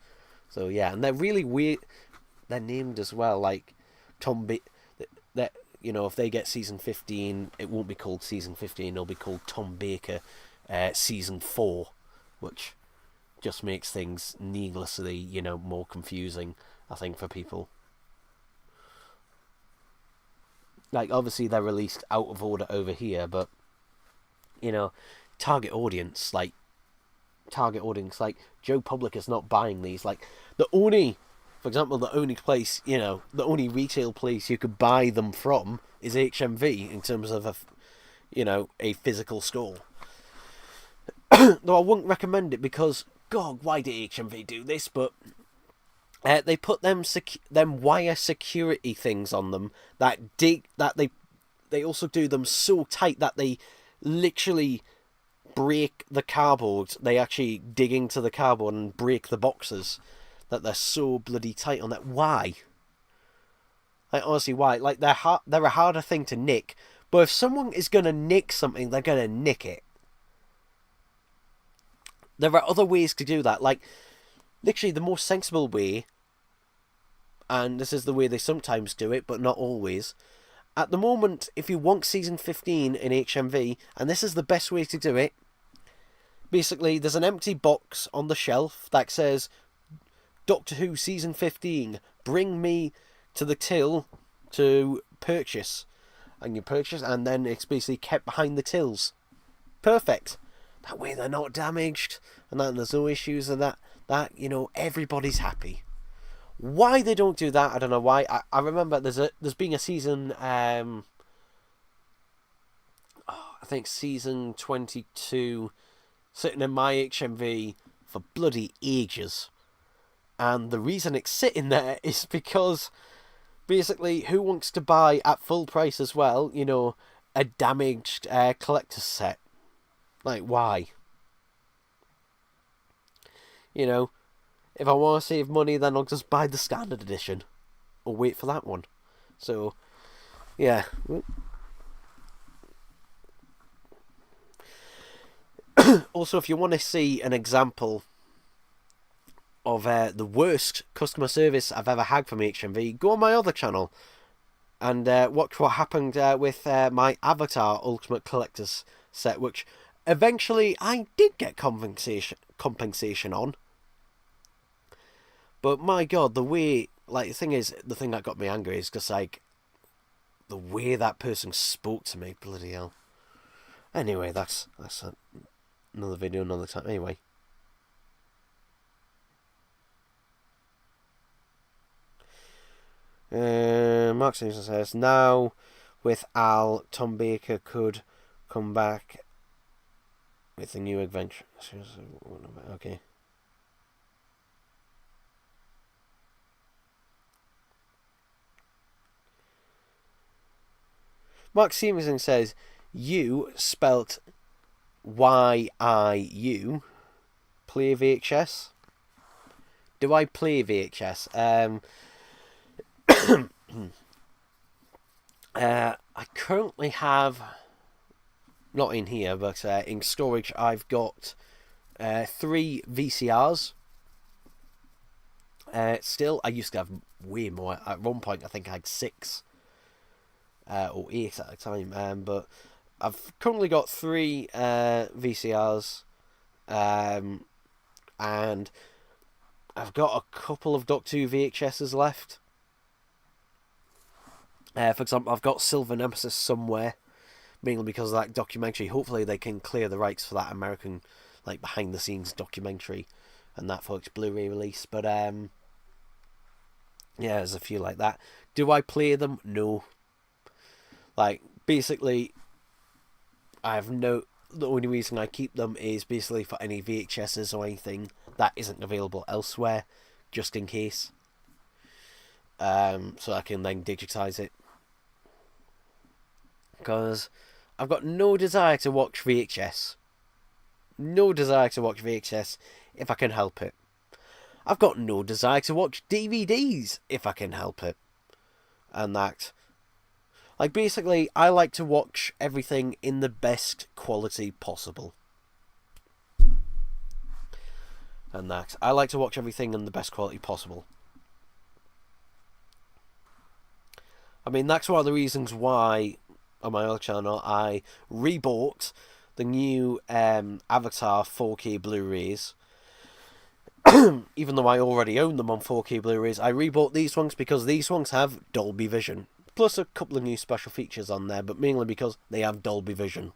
So yeah, and they're really weird. They're named as well, like Tom. That if they get season 15, it won't be called season 15. It'll be called Tom Baker, season 4, which just makes things needlessly, more confusing, I think, for people. Like, obviously, they're released out of order over here, but, target audience, like, Joe Public is not buying these. Like, for example, the only place, the only retail place you could buy them from is HMV in terms of a physical store. Though I wouldn't recommend it because, God, why did HMV do this? But they put them wire security things on them they also do them so tight that they literally break the cardboard. They actually dig into the cardboard and break the boxes. That they're so bloody tight on that. Why? Like, honestly, why? Like, they're a harder thing to nick. But if someone is gonna nick something, they're gonna nick it. There are other ways to do that. Like, literally, the more sensible way, and this is the way they sometimes do it, but not always. At the moment, if you want season 15 in HMV, and this is the best way to do it, basically, there's an empty box on the shelf that says, Doctor Who season 15, bring me to the till to purchase. And you purchase, and then it's basically kept behind the tills. Perfect. That way they're not damaged, and that there's no issues, and that everybody's happy. Why they don't do that, I don't know why. I remember there's been a season, I think season 22, sitting in my HMV for bloody ages. And the reason it's sitting there is because basically, who wants to buy at full price as well, you know, a damaged collector's set? Like, why? You know, if I want to save money, then I'll just buy the standard edition. Or wait for that one. So, yeah. Also, if you want to see an example of the worst customer service I've ever had from HMV, go on my other channel and watch what happened with my Avatar Ultimate Collector's set, which eventually I did get compensation on. But my god, the way, like, the thing that got me angry is just, like, the way that person spoke to me, bloody hell. Anyway, that's another video another time. Anyway. Mark Simpson says, now with Al, Tom Baker could come back with a new adventure. Okay. Mark Stevenson says, you spelt Y-I-U, play VHS? Do I play VHS? I currently have, not in here, but in storage, I've got 3 VCRs. Still, I used to have way more. At one point, I think I had 6 or 8 at a time. But I've currently got 3 VCRs, and I've got a couple of Doctor Who VHSs left. For example, I've got Silver Nemesis somewhere, mainly because of that documentary. Hopefully they can clear the rights for that American, like, behind-the-scenes documentary and that for its Blu-ray release. But, yeah, there's a few like that. Do I play them? No. Like, basically, the only reason I keep them is basically for any VHSs or anything that isn't available elsewhere, just in case. So I can then digitize it. Because I've got no desire to watch VHS. No desire to watch VHS if I can help it. I've got no desire to watch DVDs if I can help it. And that. Like, basically, I like to watch everything in the best quality possible. And that. I like to watch everything in the best quality possible. I mean, that's one of the reasons why, on my other channel, I rebought the new Avatar 4K Blu-rays. Even though I already own them on 4K Blu-rays, I rebought these ones because these ones have Dolby Vision. Plus a couple of new special features on there, but mainly because they have Dolby Vision,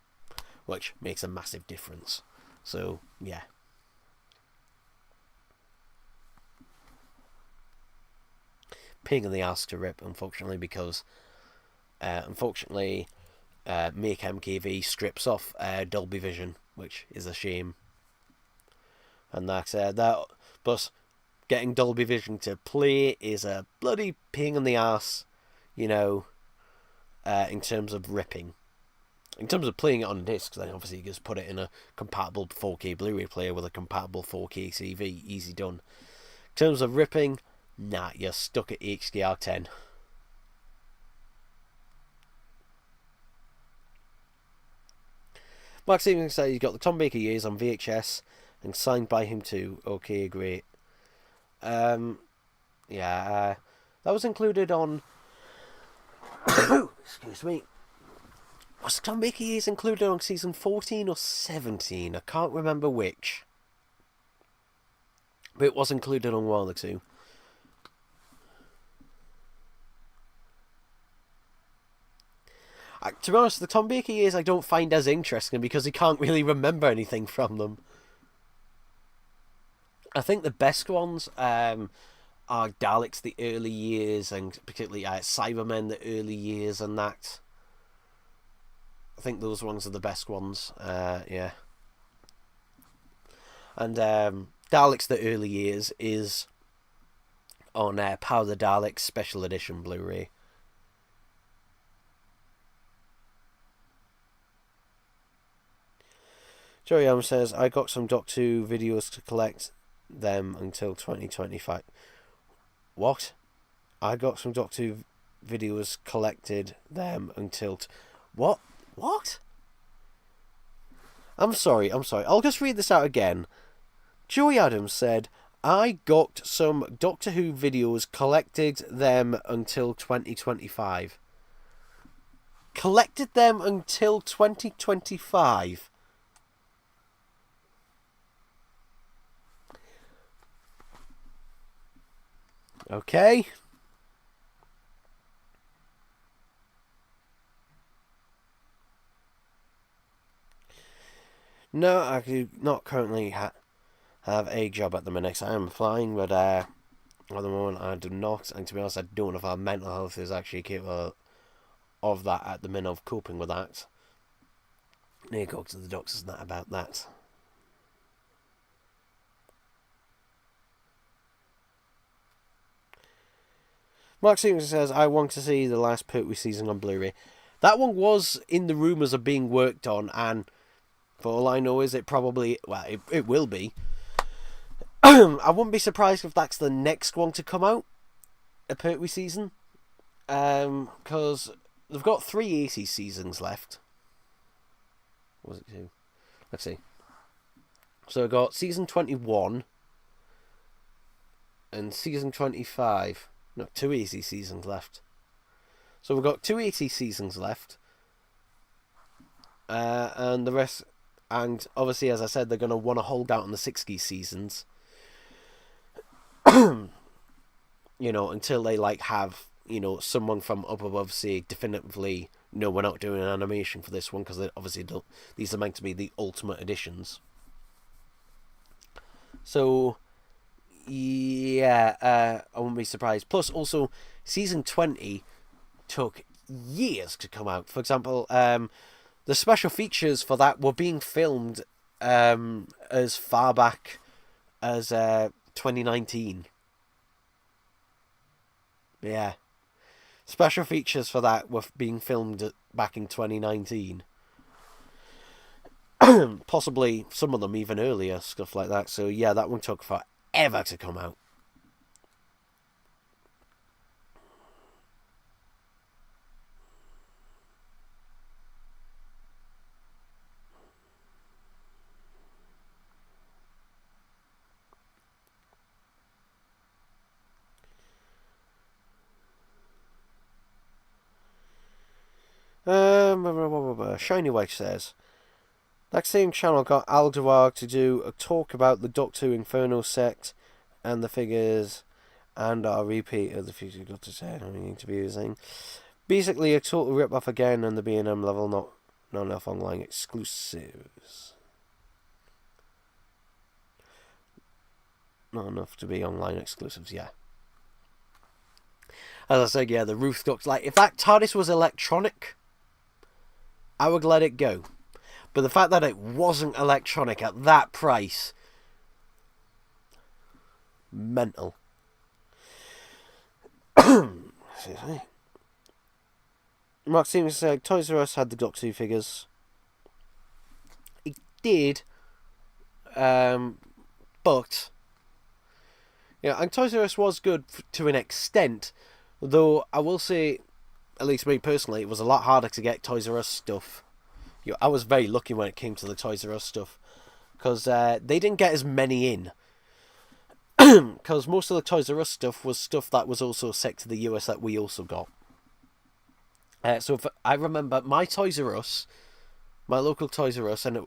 which makes a massive difference. So, yeah. Pain in the ass to rip, unfortunately, because Make MKV strips off Dolby Vision, which is a shame. And but getting Dolby Vision to play is a bloody pain in the ass, you know, in terms of ripping. In terms of playing it on discs, then obviously you just put it in a compatible 4K Blu-ray player with a compatible 4K TV, easy done. In terms of ripping, nah, you're stuck at HDR10. Mark Stevens said he's got the Tom Baker years on VHS and signed by him too. Okay, great. Yeah, that was included on. Excuse me. Was Tom Baker years included on season 14 or 17? I can't remember which. But it was included on one of the two. To be honest, the Tom Baker years I don't find as interesting because he can't really remember anything from them. I think the best ones are Daleks, the early years, and particularly Cybermen, the early years, and that. I think those ones are the best ones, yeah. And Daleks, the early years is on Power of the Daleks Special Edition Blu-ray. Joey Elm says, I got some Doctor Who videos to collect them until 2025. What? I got some Doctor Who videos collected them until... What? What? I'm sorry. I'll just read this out again. Joey Adams said, I got some Doctor Who videos, collected them until 2025. Collected them until 2025. Okay. No, I do not currently have a job at the minute. I am applying, but at the moment I do not. And to be honest, I don't know if our mental health is actually capable of that at the minute, of coping with that. I need to go to the doctors and that about that. Mark Stevens says, I want to see the last Pertwee season on Blu-ray. That one was in the rumours of being worked on, and for all I know is it probably... Well, it will be. I wouldn't be surprised if that's the next one to come out. A Pertwee season. Because they've got 3 AC seasons left. What was it 2? Let's see. So we've got season 21 and season 25. No, 2 AC seasons left. So we've got 2 AC seasons left. And the rest... And obviously, as I said, they're going to want to hold out on the 60 seasons. You know, until they, like, have, you know, someone from up above say definitively, no, we're not doing an animation for this one, because they obviously don't... These are meant to be the ultimate editions. So... Yeah, I wouldn't be surprised. Plus, also, season 20 took years to come out. For example, the special features for that were being filmed as far back as 2019. Yeah. Special features for that were being filmed back in 2019. Possibly some of them even earlier, stuff like that. So, yeah, that one took forever to come out. Shiny White says, that same channel got Alduar to do a talk about the Doctor Who Inferno sect and the figures, and our repeat of the future Doctor interviews thing. Basically, a total rip-off again, and the B&M level, not enough online exclusives. Not enough to be online exclusives, yeah. As I said, yeah, the Ruth Doctor, like, if that TARDIS was electronic, I would let it go. But the fact that it wasn't electronic at that price, mental. Mark Stevens said Toys R Us had the Doctor Who figures. It did, but yeah, and Toys R Us was good to an extent. Though I will say, at least me personally, it was a lot harder to get Toys R Us stuff. You know, I was very lucky when it came to the Toys R Us stuff, because they didn't get as many in. Because most of the Toys R Us stuff was stuff that was also sent to the US that we also got. So if I remember my Toys R Us, my local Toys R Us, and it,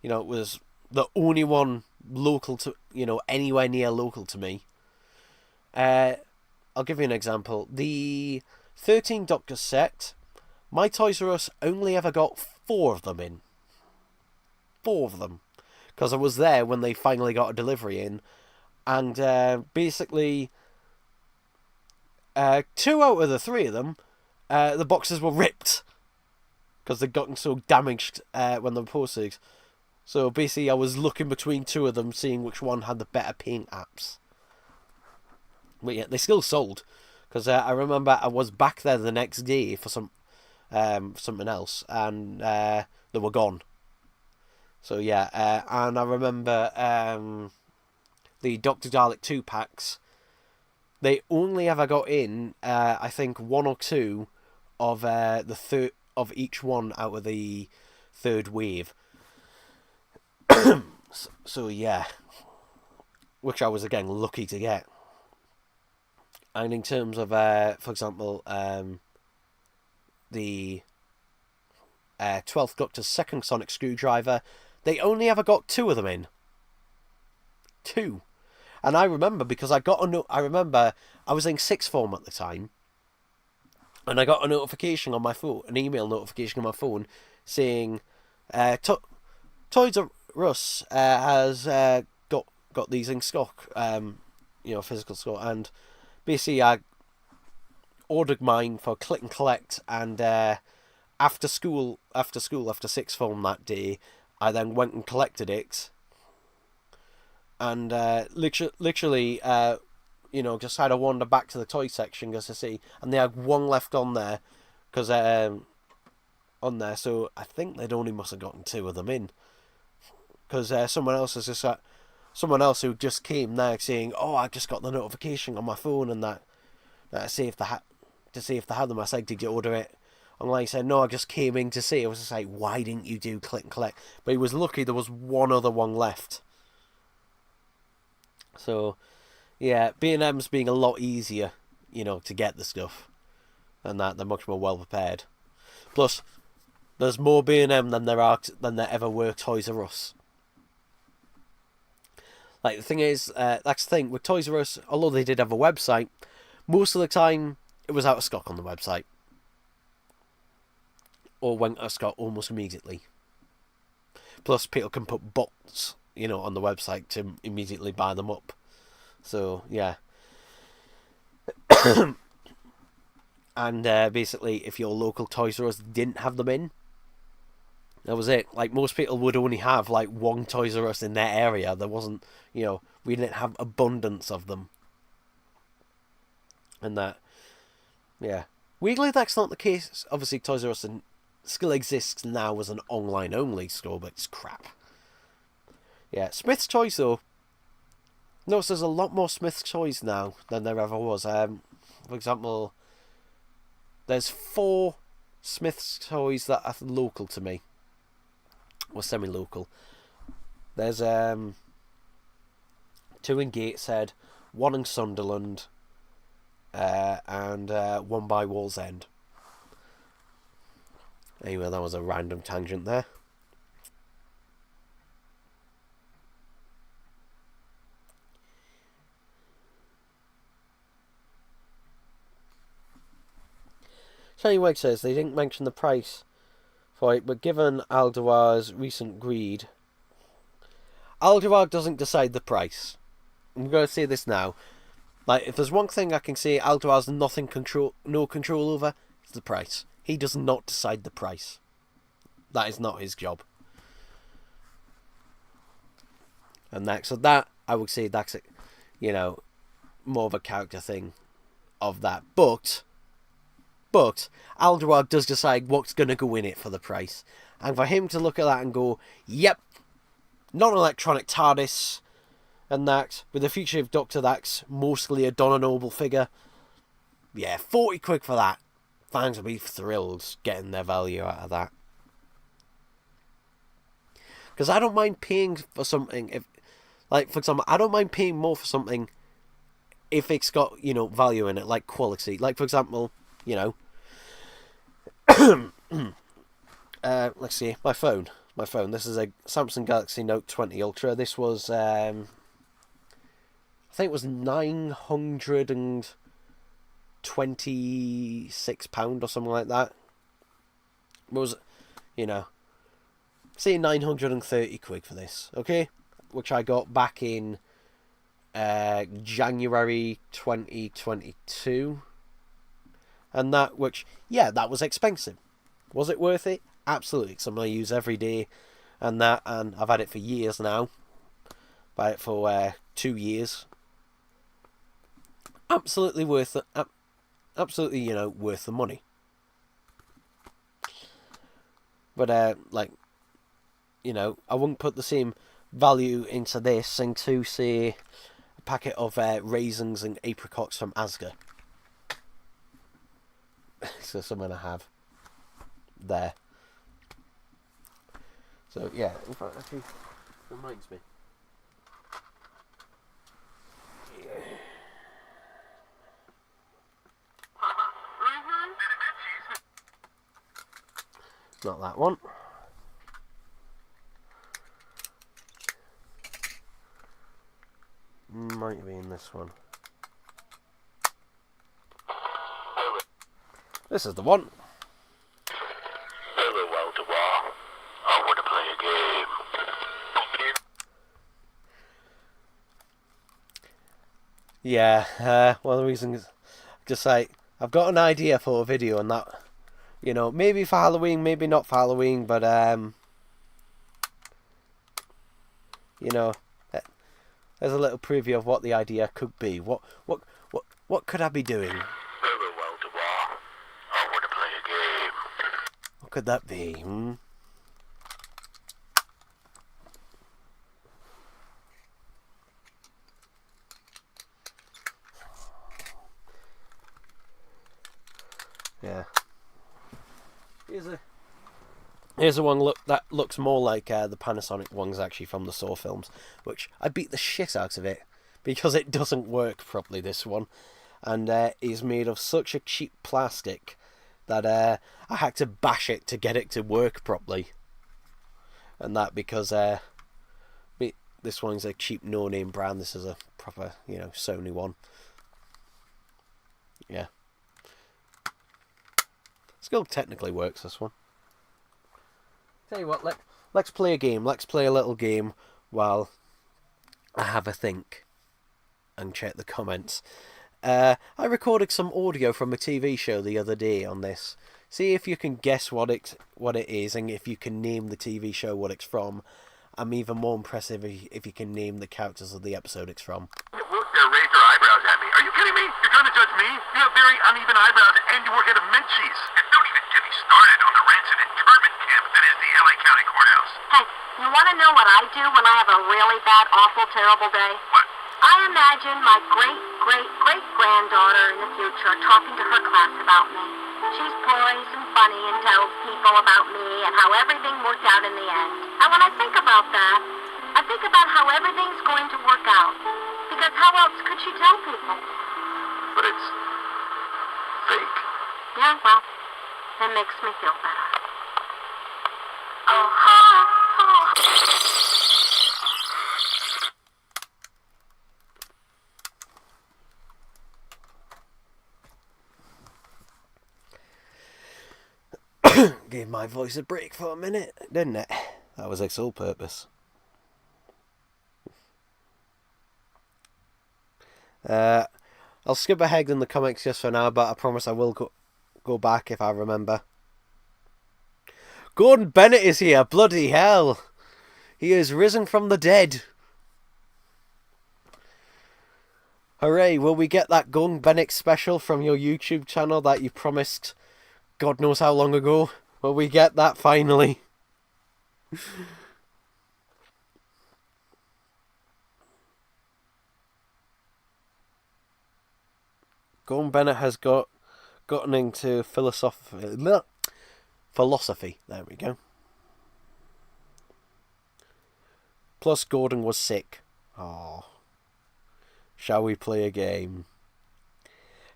you know, it was the only one local to, you know, anywhere near local to me. I'll give you an example. The 13 Doctor set, my Toys R Us only ever got 4 of them in. 4 of them. Because I was there when they finally got a delivery in. And basically, 2 out of the 3 of them, the boxes were ripped. Because they'd gotten so damaged when they were posted. So basically I was looking between 2 of them, seeing which one had the better paint apps. But yeah, they still sold. Because I remember I was back there the next day for something else, and they were gone. So yeah, and I remember the Dr. Dalek 2-packs, they only ever got in, I think, 1 or 2 of the third of each one out of the third wave. So yeah, which I was again lucky to get. And in terms of, for example, the 12th Doctor's second sonic screwdriver, they only ever got 2 of them in. 2. And I remember, because I got I remember I was in sixth form at the time, and I got a notification on my phone, an email notification on my phone, saying, Toys R Us has got these in stock, physical stock, and basically I ordered mine for click and collect, and after sixth form that day, I then went and collected it, and literally just had a wander back to the toy section just to see, and they had 1 left on there, because so I think they'd only must have gotten 2 of them in, because someone else who just came there saying, "Oh, I just got the notification on my phone and that to see if they had them." I said, "Did you order it?" And like I said, "No, I just came in to see." I was just like, "Why didn't you do click and collect?" But he was lucky there was 1 other one left. So yeah, B&M's being a lot easier, to get the stuff, and that they're much more well prepared. Plus, there's more B&M than there ever were Toys R Us. Like, the thing is, that's the thing with Toys R Us. Although they did have a website, most of the time it was out of stock on the website, or went out of stock almost immediately. Plus, people can put bots, on the website to immediately buy them up. So yeah. And basically, if your local Toys R Us didn't have them in, that was it. Like, most people would only have like 1 Toys R Us in their area. There wasn't, we didn't have abundance of them. And that, yeah. Weirdly, that's not the case. Obviously, Toys R Us still exists now as an online-only store, but it's crap. Yeah, Smith's Toys, though. Notice there's a lot more Smith's Toys now than there ever was. For example, there's 4 Smith's Toys that are local to me. Or semi-local. There's 2 in Gateshead, 1 in Sunderland, and 1 by Wallsend. Anyway, that was a random tangent there. Shiny Wig says they didn't mention the price for it, but given Aldewar's recent greed, Aldewar doesn't decide the price. I'm going to say this now. Like, if there's one thing I can say Aldewar's no control over, it's the price. He does not decide the price. That is not his job. And that I would say that's more of a character thing of that. But Aldewar does decide what's going to go in it for the price. And for him to look at that and go, yep, non-electronic TARDIS, and that, with the future of Doctor that's mostly a Donna Noble figure, yeah, 40 quid for that. Fans will be thrilled getting their value out of that. Because I don't mind paying for something, if, like, for example, I don't mind paying more for something if it's got, value in it, like quality. Like, for example, let's see, my phone. This is a Samsung Galaxy Note 20 Ultra. This was, I think it was £926 or something like that. It was, say 930 quid for this, okay? Which I got back in January 2022. And that, that was expensive. Was it worth it? Absolutely, because I use every day, and I've had it for years now. Buy it for 2 years, absolutely worth the, absolutely, worth the money. But like, I wouldn't put the same value into this into, say, a packet of raisins and apricots from Asda. So something I have there. So yeah, in fact, actually reminds me. Not that one. Might be in this one. This is the one. Hello, Waldemar. I want to play a game. Yeah, one of the reasons, just like, I've got an idea for a video on that. Maybe for Halloween, maybe not for Halloween, but there's a little preview of what the idea could be. What could I be doing? Hello, Waldemar. I want to play a game. What could that be? Yeah. Here's a one that looks more like the Panasonic ones actually from the Saw films, which I beat the shit out of it because it doesn't work properly, this one, and is made of such a cheap plastic that I had to bash it to get it to work properly, and that because this one's a cheap no-name brand. This is a proper Sony one. Yeah, still technically works, this one. Tell you what, let's play a game. Let's play a little game while I have a think and check the comments. I recorded some audio from a TV show the other day on this. See if you can guess what it is, and if you can name the TV show what it's from. I'm even more impressive if you can name the characters of the episode it's from. Raise your eyebrows at me. Are you kidding me? You're trying to judge me? You have very uneven eyebrows, and you work at a Menchie's. And don't even get me started on the rancid internment camp that is the LA County Courthouse. Hey, you want to know what I do when I have a really bad, awful, terrible day? What? I imagine my great-great-great-granddaughter in the future talking to her class about me. She's poised and funny and tells people about me and how everything worked out in the end. And when I think about that, I think about how everything's going to work out. Because how else could she tell people? But it's fake. Yeah, well, it makes me feel better. Oh, hi. Gave my voice a break for a minute, didn't it? That was its sole purpose. I'll skip ahead in the comics just for now, but I promise I will go back if I remember. Gordon Bennett is here, bloody hell! He is risen from the dead. Hooray, will we get that Gordon Bennett special from your YouTube channel that you promised God knows how long ago? Will we get that finally? Gordon Bennett has gotten into philosophy. There we go. Plus Gordon was sick. Oh. Shall we play a game?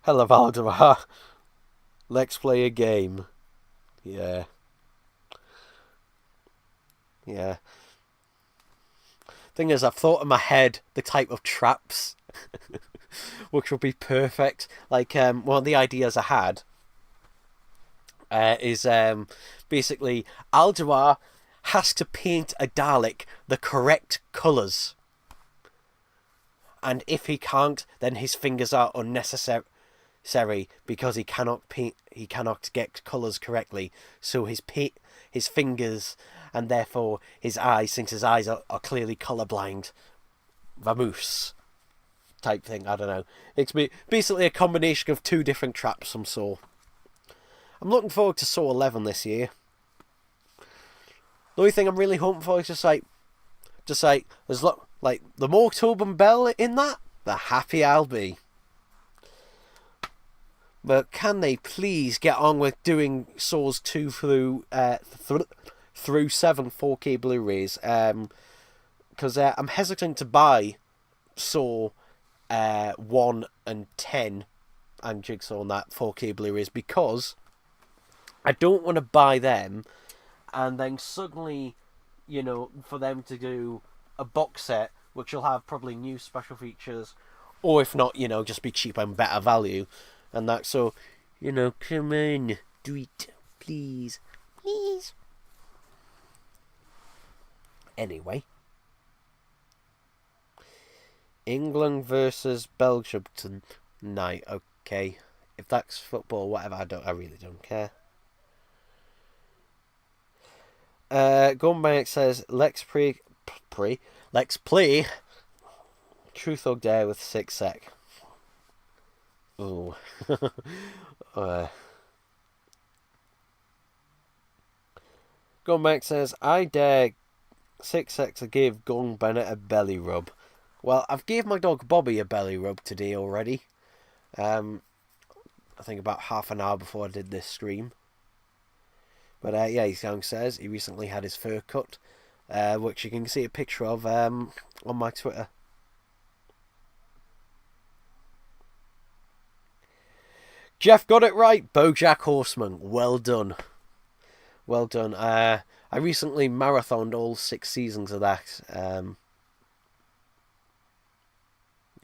Hello, Valdemar. Let's play a game. Yeah. Yeah. Thing is, I've thought in my head the type of traps which would be perfect. Like, one of the ideas I had is basically Alduar has to paint a Dalek the correct colours. And if he can't, then his fingers are unnecessary because he cannot paint. He cannot get colours correctly. So his fingers and therefore his eyes, since his eyes are clearly colourblind, vamoose. type thing. I don't know. It's basically a combination of two different traps from Saw. I'm looking forward to Saw 11 this year. The only thing I'm really hoping for is just like there's like the more Tobin Bell in that, the happy I'll be. But can they please get on with doing Saws 2 through 7 4K Blu-rays? Because I'm hesitant to buy Saw 1 and 10 and Jigsaw on that 4K Blu-rays because I don't want to buy them and then suddenly, you know, for them to do a box set which will have probably new special features, or if not, you know, just be cheap and better value. And that, so, you know, come on, do it, please, please. Anyway, England versus Belgium tonight. Okay, if that's football, whatever. I really don't care. Gumbank says let's play Truth or Dare with 6 Sec. Ooh. Gumbank says I dare 6 Sec to give Gun Bennett a belly rub. Well, I've gave my dog Bobby a belly rub today already. I think about half an hour before I did this stream. But yeah, Young says he recently had his fur cut, which you can see a picture of on my Twitter. Jeff got it right. BoJack Horseman. Well done. Well done. I recently marathoned all 6 seasons of that.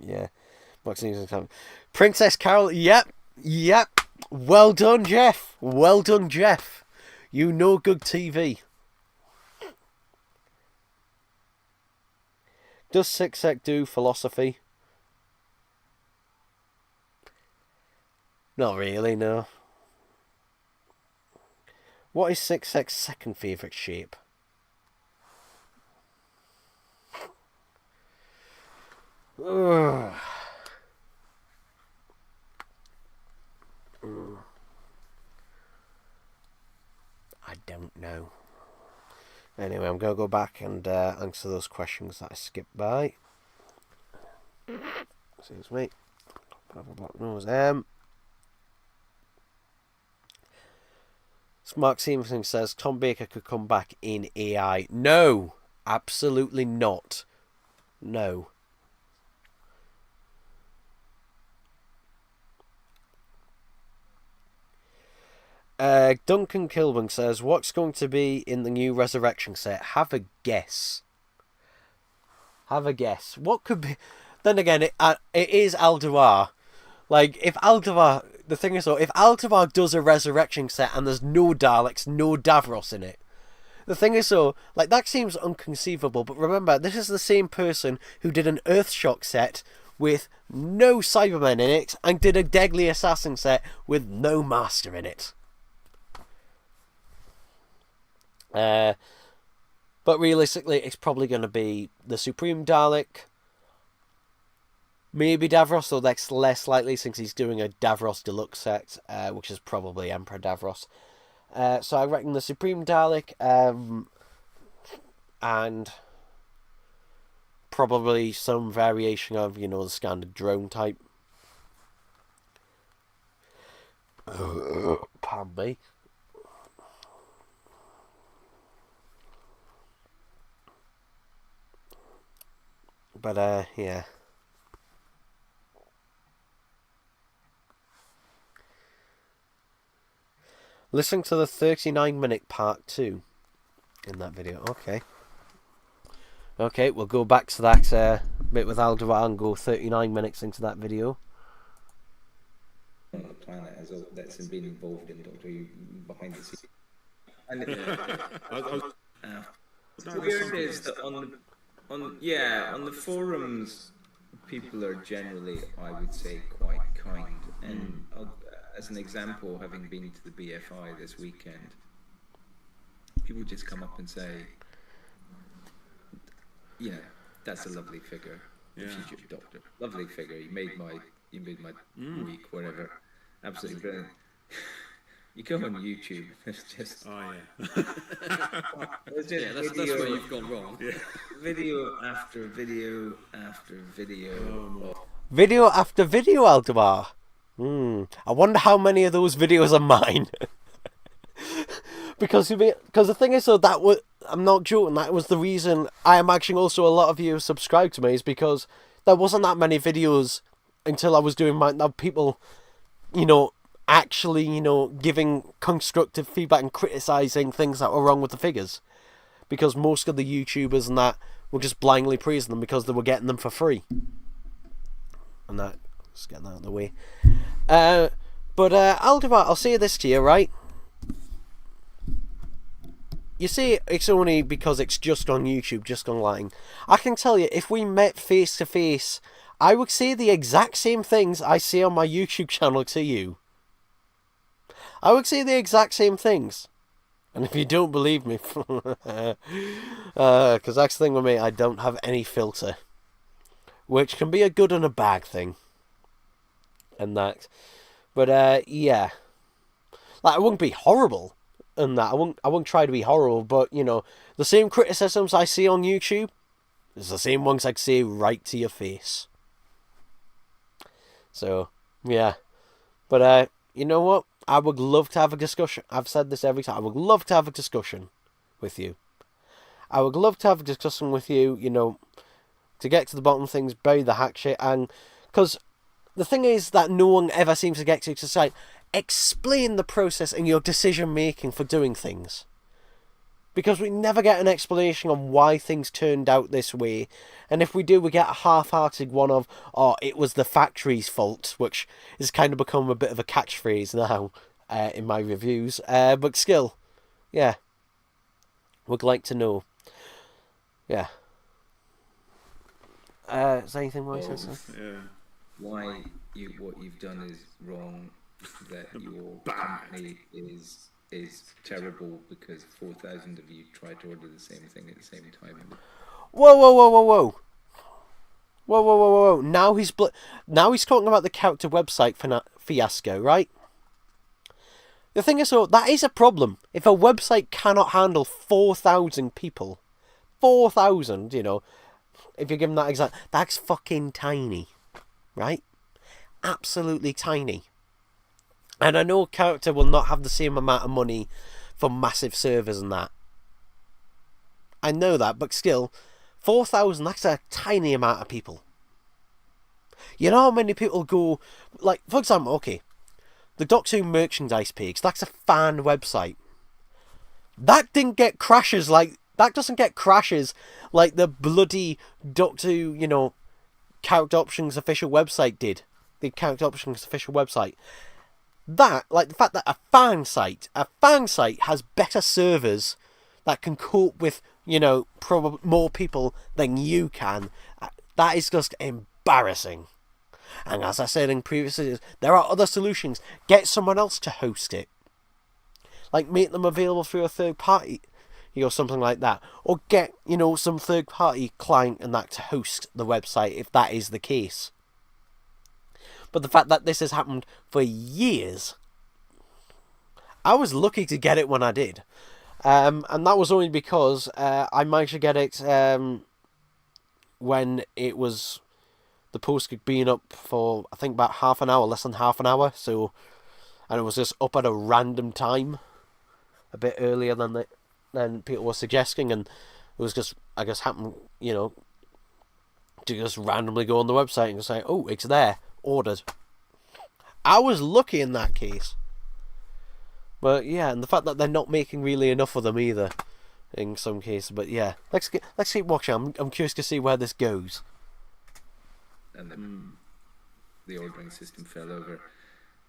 Yeah. Princess Carol. Yep. Well done, Jeff. Well done, Jeff. You know good TV. Does 6 Sec do philosophy? Not really, no. What is 6 Sec's second favourite shape? Ugh. I don't know. Anyway, I'm going to go back and answer those questions that I skipped by. Excuse me. Block nose. Mark Stevenson says Tom Baker could come back in AI. No, absolutely not. No. Duncan Kilburn says, what's going to be in the new Resurrection set? Have a guess. Have a guess. What could be... Then again, it is Alduar. Like, if Alduar... The thing is, though, if Alduar does a Resurrection set and there's no Daleks, no Davros in it, the thing is, though, like, that seems unconceivable. But remember, this is the same person who did an Earthshock set with no Cybermen in it and did a Deadly Assassin set with no Master in it. But realistically, it's probably going to be the Supreme Dalek. Maybe Davros, though that's less likely since he's doing a Davros Deluxe set, which is probably Emperor Davros. So I reckon the Supreme Dalek, and probably some variation of, you know, the standard drone type. Pardon me. But, yeah. Listen to the 39-minute part 2 in that video. Okay, we'll go back to that bit with Alduar and go 39 minutes into that video. On the planet that's been involved in Doctor Who behind the scenes. And the weird is that on the forums, people are generally, I would say, quite kind. And as an example, having been to the BFI this weekend, people just come up and say, you know, that's a lovely figure. the future doctor. Lovely figure. You made my week, whatever. Absolutely brilliant. You go on YouTube, it's just Oh yeah. it's just That's video, where you've gone wrong. video after video after video. Video after video, Aldebar. I wonder how many of those videos are mine. because the thing is, though, I'm not joking. That was the reason I imagine also a lot of you subscribed to me, is because there wasn't that many videos until I was doing now people, actually, giving constructive feedback and criticising things that were wrong with the figures. Because most of the YouTubers and that were just blindly praising them because they were getting them for free. And that, just getting that out of the way. But Aldebar, I'll say this to you, right? You say it's only because it's just on YouTube, just online. I can tell you, if we met face to face, I would say the exact same things I say on my YouTube channel to you. I would say the exact same things. And if you don't believe me, because that's the thing with me, I don't have any filter. Which can be a good and a bad thing. And that. But, yeah. Like, I wouldn't be horrible in that. I wouldn't try to be horrible, but, the same criticisms I see on YouTube is the same ones I'd say right to your face. So, yeah. But, you know what? I would love to have a discussion. I've said this every time. I would love to have a discussion with you. I would love to have a discussion with you, to get to the bottom of things, bury the hack shit, and because the thing is that no one ever seems to get to say, explain the process and your decision making for doing things. Because we never get an explanation on why things turned out this way. And if we do, we get a half-hearted one of, it was the factory's fault, which has kind of become a bit of a catchphrase now in my reviews. But still, yeah, would like to know. Yeah. Is there anything more you say? Yeah. Why what you've done is wrong, that your company is terrible because 4,000 of you tried to order the same thing at the same time. Whoa. Now he's talking about the character website fiasco, right? The thing is, that is a problem. If a website cannot handle 4,000 people, 4,000, if you're given that exact, that's fucking tiny, right? Absolutely tiny. And I know character will not have the same amount of money for massive servers and that. I know that, but still, 4,000, that's a tiny amount of people. You know how many people go, like, for example, okay, the Doctor Who merchandise page, that's a fan website. That doesn't get crashes like the bloody Doctor Who, Character Options official website did. The Character Options official website. That, like the fact that a fan site has better servers that can cope with, probably more people than you can, that is just embarrassing. And as I said in previous videos, there are other solutions. Get someone else to host it. Like, make them available through a third party, or something like that. Or get, some third party client and that to host the website if that is the case. But the fact that this has happened for years, I was lucky to get it when I did. And that was only because I managed to get it when it was, the post had been up for, I think, about half an hour, less than half an hour. So, and it was just up at a random time, a bit earlier than people were suggesting. And it was just, I guess, happened, to just randomly go on the website and say, oh, it's there. Ordered. I was lucky in that case. But yeah, and the fact that they're not making really enough of them either in some cases. But yeah, let's keep watching. I'm curious to see where this goes. And the ordering system fell over.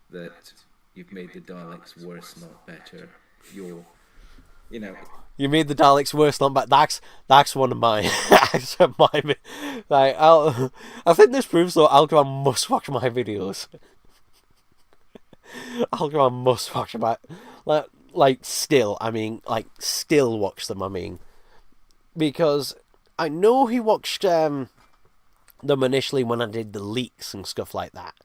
That you've made the Daleks worse, not better. You made the Daleks worse, not bad. That's one of my. Like, I think this proves that Algernon must watch my videos. Algernon must watch my, still watch them. I mean, because I know he watched them initially when I did the leaks and stuff like that.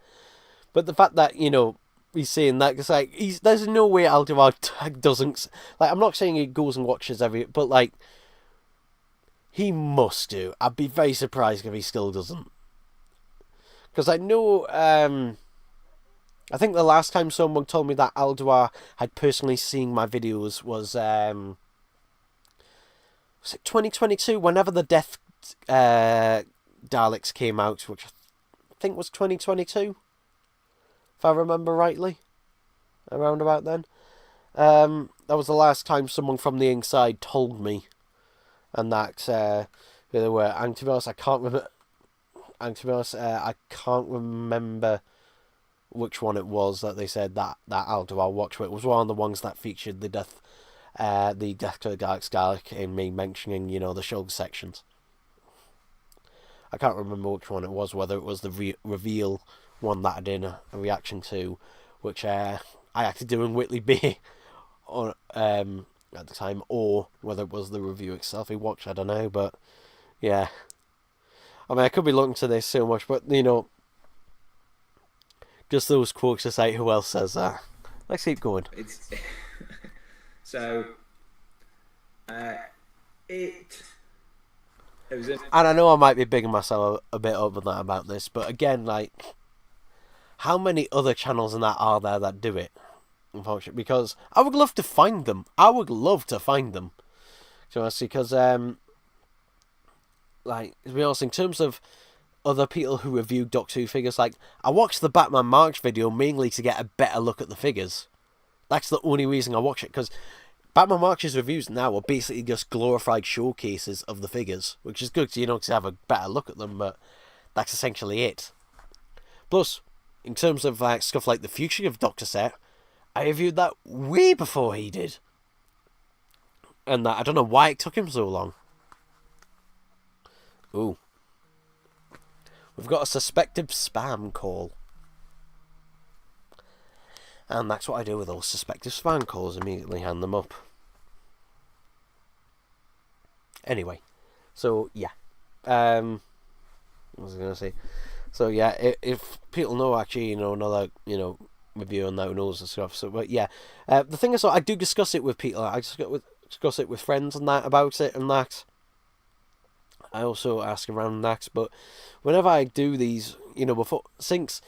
But the fact that, you know, he's saying that, it's like, there's no way Alduvar doesn't, like, I'm not saying he goes and watches but, like, he must do. I'd be very surprised if he still doesn't. Because I know, I think the last time someone told me that Alduvar had personally seen my videos was it 2022? Whenever the Death Daleks came out, which I think was 2022, if I remember rightly, around about then. That was the last time someone from the inside told me, and that who they were. And to be honest, I can't remember. And to be honest, I can't remember which one it was that they said that Alduvar watched. It was one of the ones that featured the Death to the Dalek in me mentioning, you know, the show sections. I can't remember which one it was, whether it was the reveal one that I did a reaction to, which I acted doing Whitley B on at the time, or whether it was the review itself he watched. I don't know, but yeah. I mean, I could be looking to this so much, but, you know, just those quotes aside, who else says that? Let's keep going. It's so it was and I know I might be bigging myself a bit up with that about this, but again, like, how many other channels and that are there that do it? Unfortunately, because I would love to find them. Because like, to be honest, in terms of other people who review Doctor Who figures, like, I watched the Batman March video mainly to get a better look at the figures. That's the only reason I watch it, because Batman March's reviews now are basically just glorified showcases of the figures, which is good, you know, to have a better look at them, but that's essentially it. Plus, in terms of like stuff like the future of Doctor Set, I reviewed that way before he did. And that, I don't know why it took him so long. Ooh. We've got a suspected spam call. And that's what I do with those suspected spam calls, immediately hand them up. Anyway, so yeah. What was I going to say? So yeah, if people know actually, you know, another, you know, review on that knows and stuff. So, but yeah, the thing is, so I do discuss it with people. I discuss it with friends and that about it and that. I also ask around that, but whenever I do these, you know, since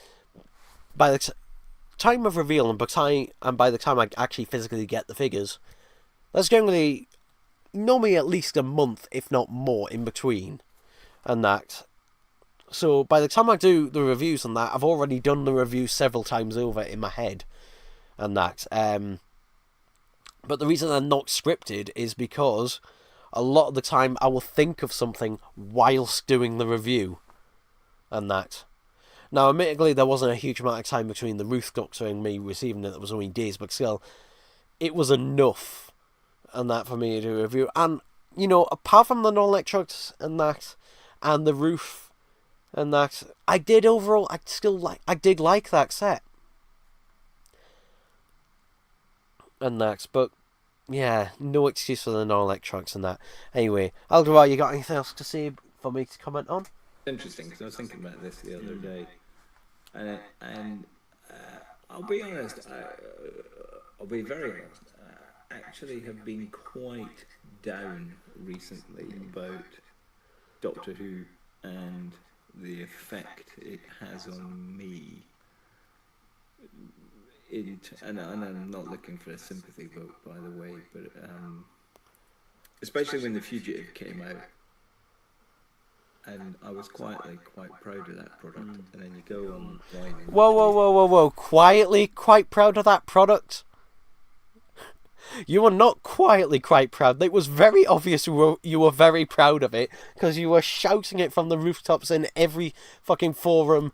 by the time of reveal and by the time I actually physically get the figures, there's generally normally at least a month, if not more, in between, and that. So by the time I do the reviews on that, I've already done the review several times over in my head, and that. But the reason they're not scripted is because a lot of the time I will think of something whilst doing the review, and that. Now, admittedly, there wasn't a huge amount of time between the Ruth Doctor and me receiving it. It was only days, but still, it was enough, and that, for me to do a review. And, you know, apart from the non-electrics and that, and the roof and that, I did like that set. And that, but yeah, no excuse for the non-electronics and that. Anyway, Alduvar, you got anything else to say for me to comment on? Interesting, because I was thinking about this the other day, and I'll be honest, I'll be very honest, I actually have been quite down recently about Doctor Who and the effect it has on me. And I'm not looking for a sympathy vote, by the way, but especially when The Fugitive came out, and I was quietly quite proud of that product, and then you go online. Whoa! Quietly quite proud of that product? You were not quietly quite proud. It was very obvious you were very proud of it, because you were shouting it from the rooftops in every fucking forum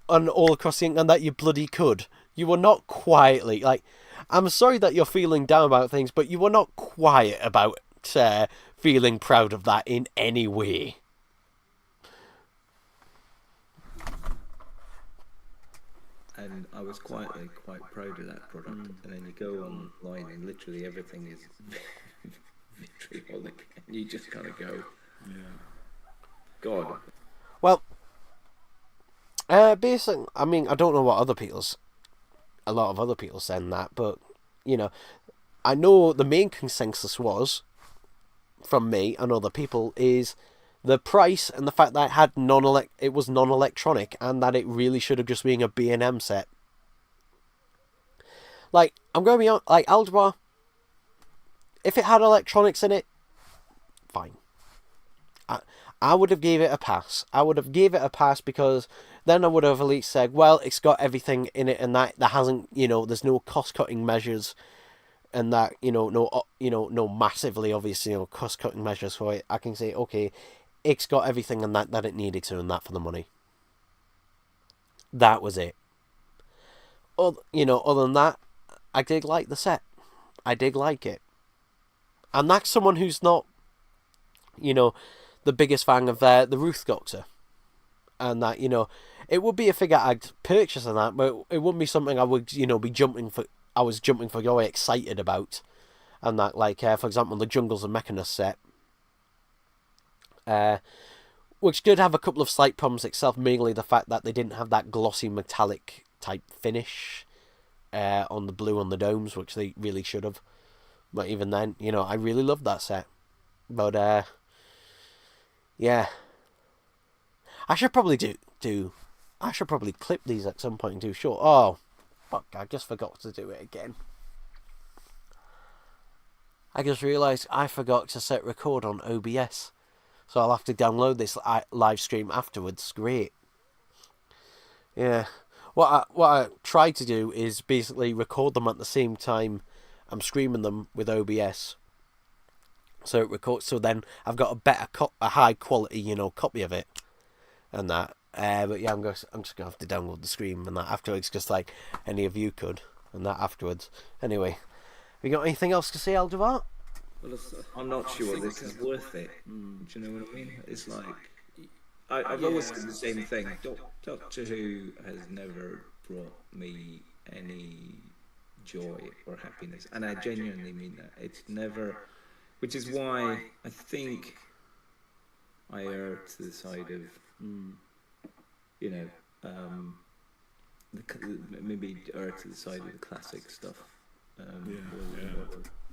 and all across the internet that you bloody could. You were not quietly, like, I'm sorry that you're feeling down about things, but you were not quiet about feeling proud of that in any way. And I was quietly quite proud of that product, and then you go online and literally everything is vitriolic, and you just kind of go, God. Well, Basically, I mean, I don't know what a lot of other people saying that, but I know the main consensus was from me and other people is the price and the fact that it was non-electronic, and that it really should have just been a B&M set. Like, I'm going to be honest, like, Algebra, if it had electronics in it, fine. I would have gave it a pass. I would have gave it a pass, because then I would have at least said, well, it's got everything in it, and that there hasn't, there's no cost-cutting measures, and that, no massively, obviously, cost-cutting measures for it. I can say, okay, it's got everything and that it needed to, and that for the money. That was it. Other than that, I did like the set. I did like it. And that's someone who's not, the biggest fan of the Ruth Doctor. And that, it would be a figure I'd purchase and that, but it wouldn't be something I would, be jumping for joy, excited about. And that, like, for example, the Jungles of Mechanus set. Which did have a couple of slight problems itself, mainly the fact that they didn't have that glossy metallic type finish on the blue on the domes, which they really should have. But even then, I really loved that set. But yeah, I should probably I should probably clip these at some point and do short. Oh, fuck! I just forgot to do it again. I just realised I forgot to set record on OBS. So I'll have to download this live stream afterwards. Great. Yeah. What I try to do is basically record them at the same time I'm streaming them with OBS. So it records. So then I've got a high quality, copy of it, and that. But yeah, I'm just gonna have to download the stream and that afterwards, just like any of you could, and that afterwards. Anyway, you got anything else to say, Aldebar? Well, I'm not sure this is worth it. Do you know what I mean? It's like I've always said the same thing. Doctor Who has never brought me any joy or happiness, and I genuinely mean that. It's never, which is why I think I err to the side of, maybe err to the side of the classic stuff.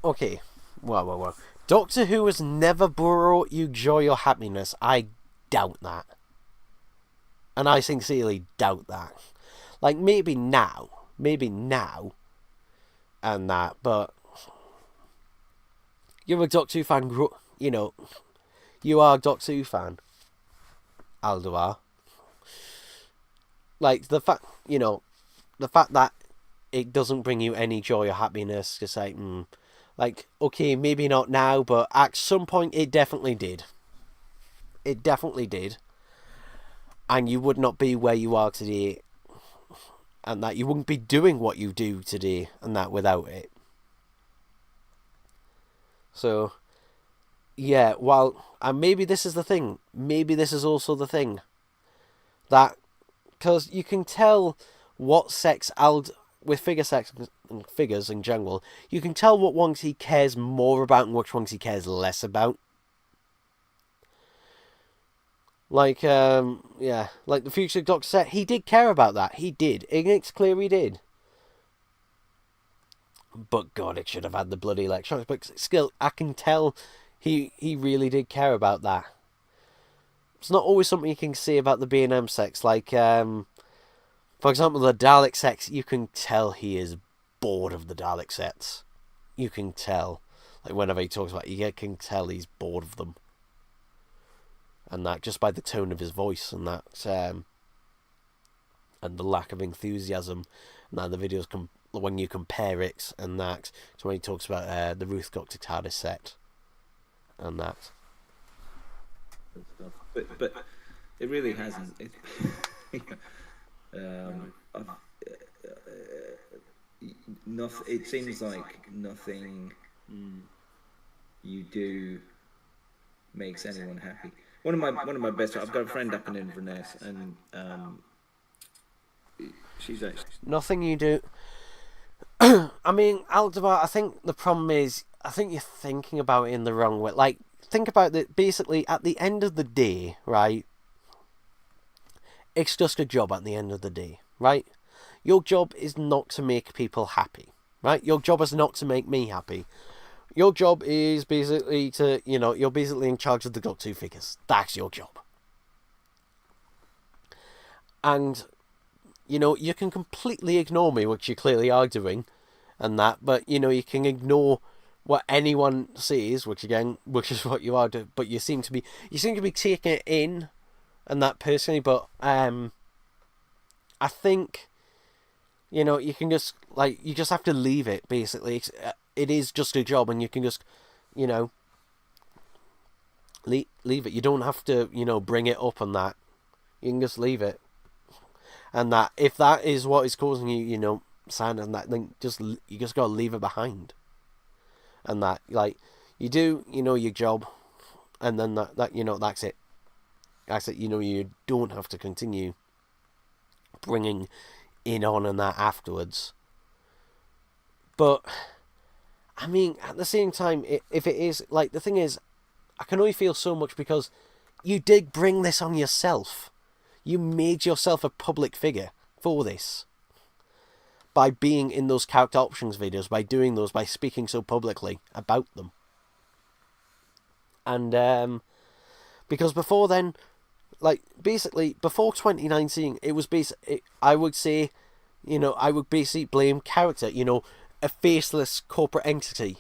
Okay. Well. Doctor Who has never brought you joy or happiness. I doubt that. And I sincerely doubt that. Like, maybe now, and that, but you're a Doctor Who fan, you are a Doctor Who fan, Aldebar. Like, the fact that it doesn't bring you any joy or happiness, just like, like, okay, maybe not now, but at some point it definitely did. It definitely did. And you would not be where you are today, and that you wouldn't be doing what you do today, and that without it. So, yeah, and maybe this is the thing. Maybe this is also the thing. That, because you can tell what sex with figure sex and figures in general, you can tell what ones he cares more about and which ones he cares less about. Like, like the Future Doctor set, he did care about that. He did. It's clear he did. But God, it should have had the bloody electronics. But still, I can tell he really did care about that. It's not always something you can see about the B&M sex. Like, for example, the Dalek sex, you can tell he is bored of the Dalek sets. You can tell. Like, whenever he talks about it, you can tell he's bored of them. And that, just by the tone of his voice, and that, and the lack of enthusiasm. And that the videos, when you compare it, and that, so when he talks about the Ruth Doctor TARDIS set, and that. But it really hasn't. It seems like nothing you do makes anyone happy. One of my best. I've got a friend up in Inverness, and she's actually nothing you do. I mean, Aldebar, I think the problem is, I think you're thinking about it in the wrong way. Like, think about that. Basically, at the end of the day, right? it's just a job at the end of the day, right? Your job is not to make people happy, right? Your job is not to make me happy. Your job is basically to, you're basically in charge of the GOT2 figures. That's your job. And, you can completely ignore me, which you clearly are doing, and that, but, you can ignore what anyone says, which is what you are doing, but you seem to be taking it in, and that personally, but, I think, you can just, you just have to leave it, basically. It is just a job, and you can just, leave it. You don't have to, bring it up on that. You can just leave it. And that, if that is what is causing you, sad and that, then you just gotta leave it behind. And that, you do, your job, and then that that's it. That's it. You don't have to continue bringing in on and that afterwards. But, I mean, at the same time, if it is, the thing is, I can only feel so much because you did bring this on yourself. You made yourself a public figure for this. By being in those character options videos, by doing those, by speaking so publicly about them. And, because before then, basically, before 2019, it was I would say, I would basically blame character, a faceless corporate entity.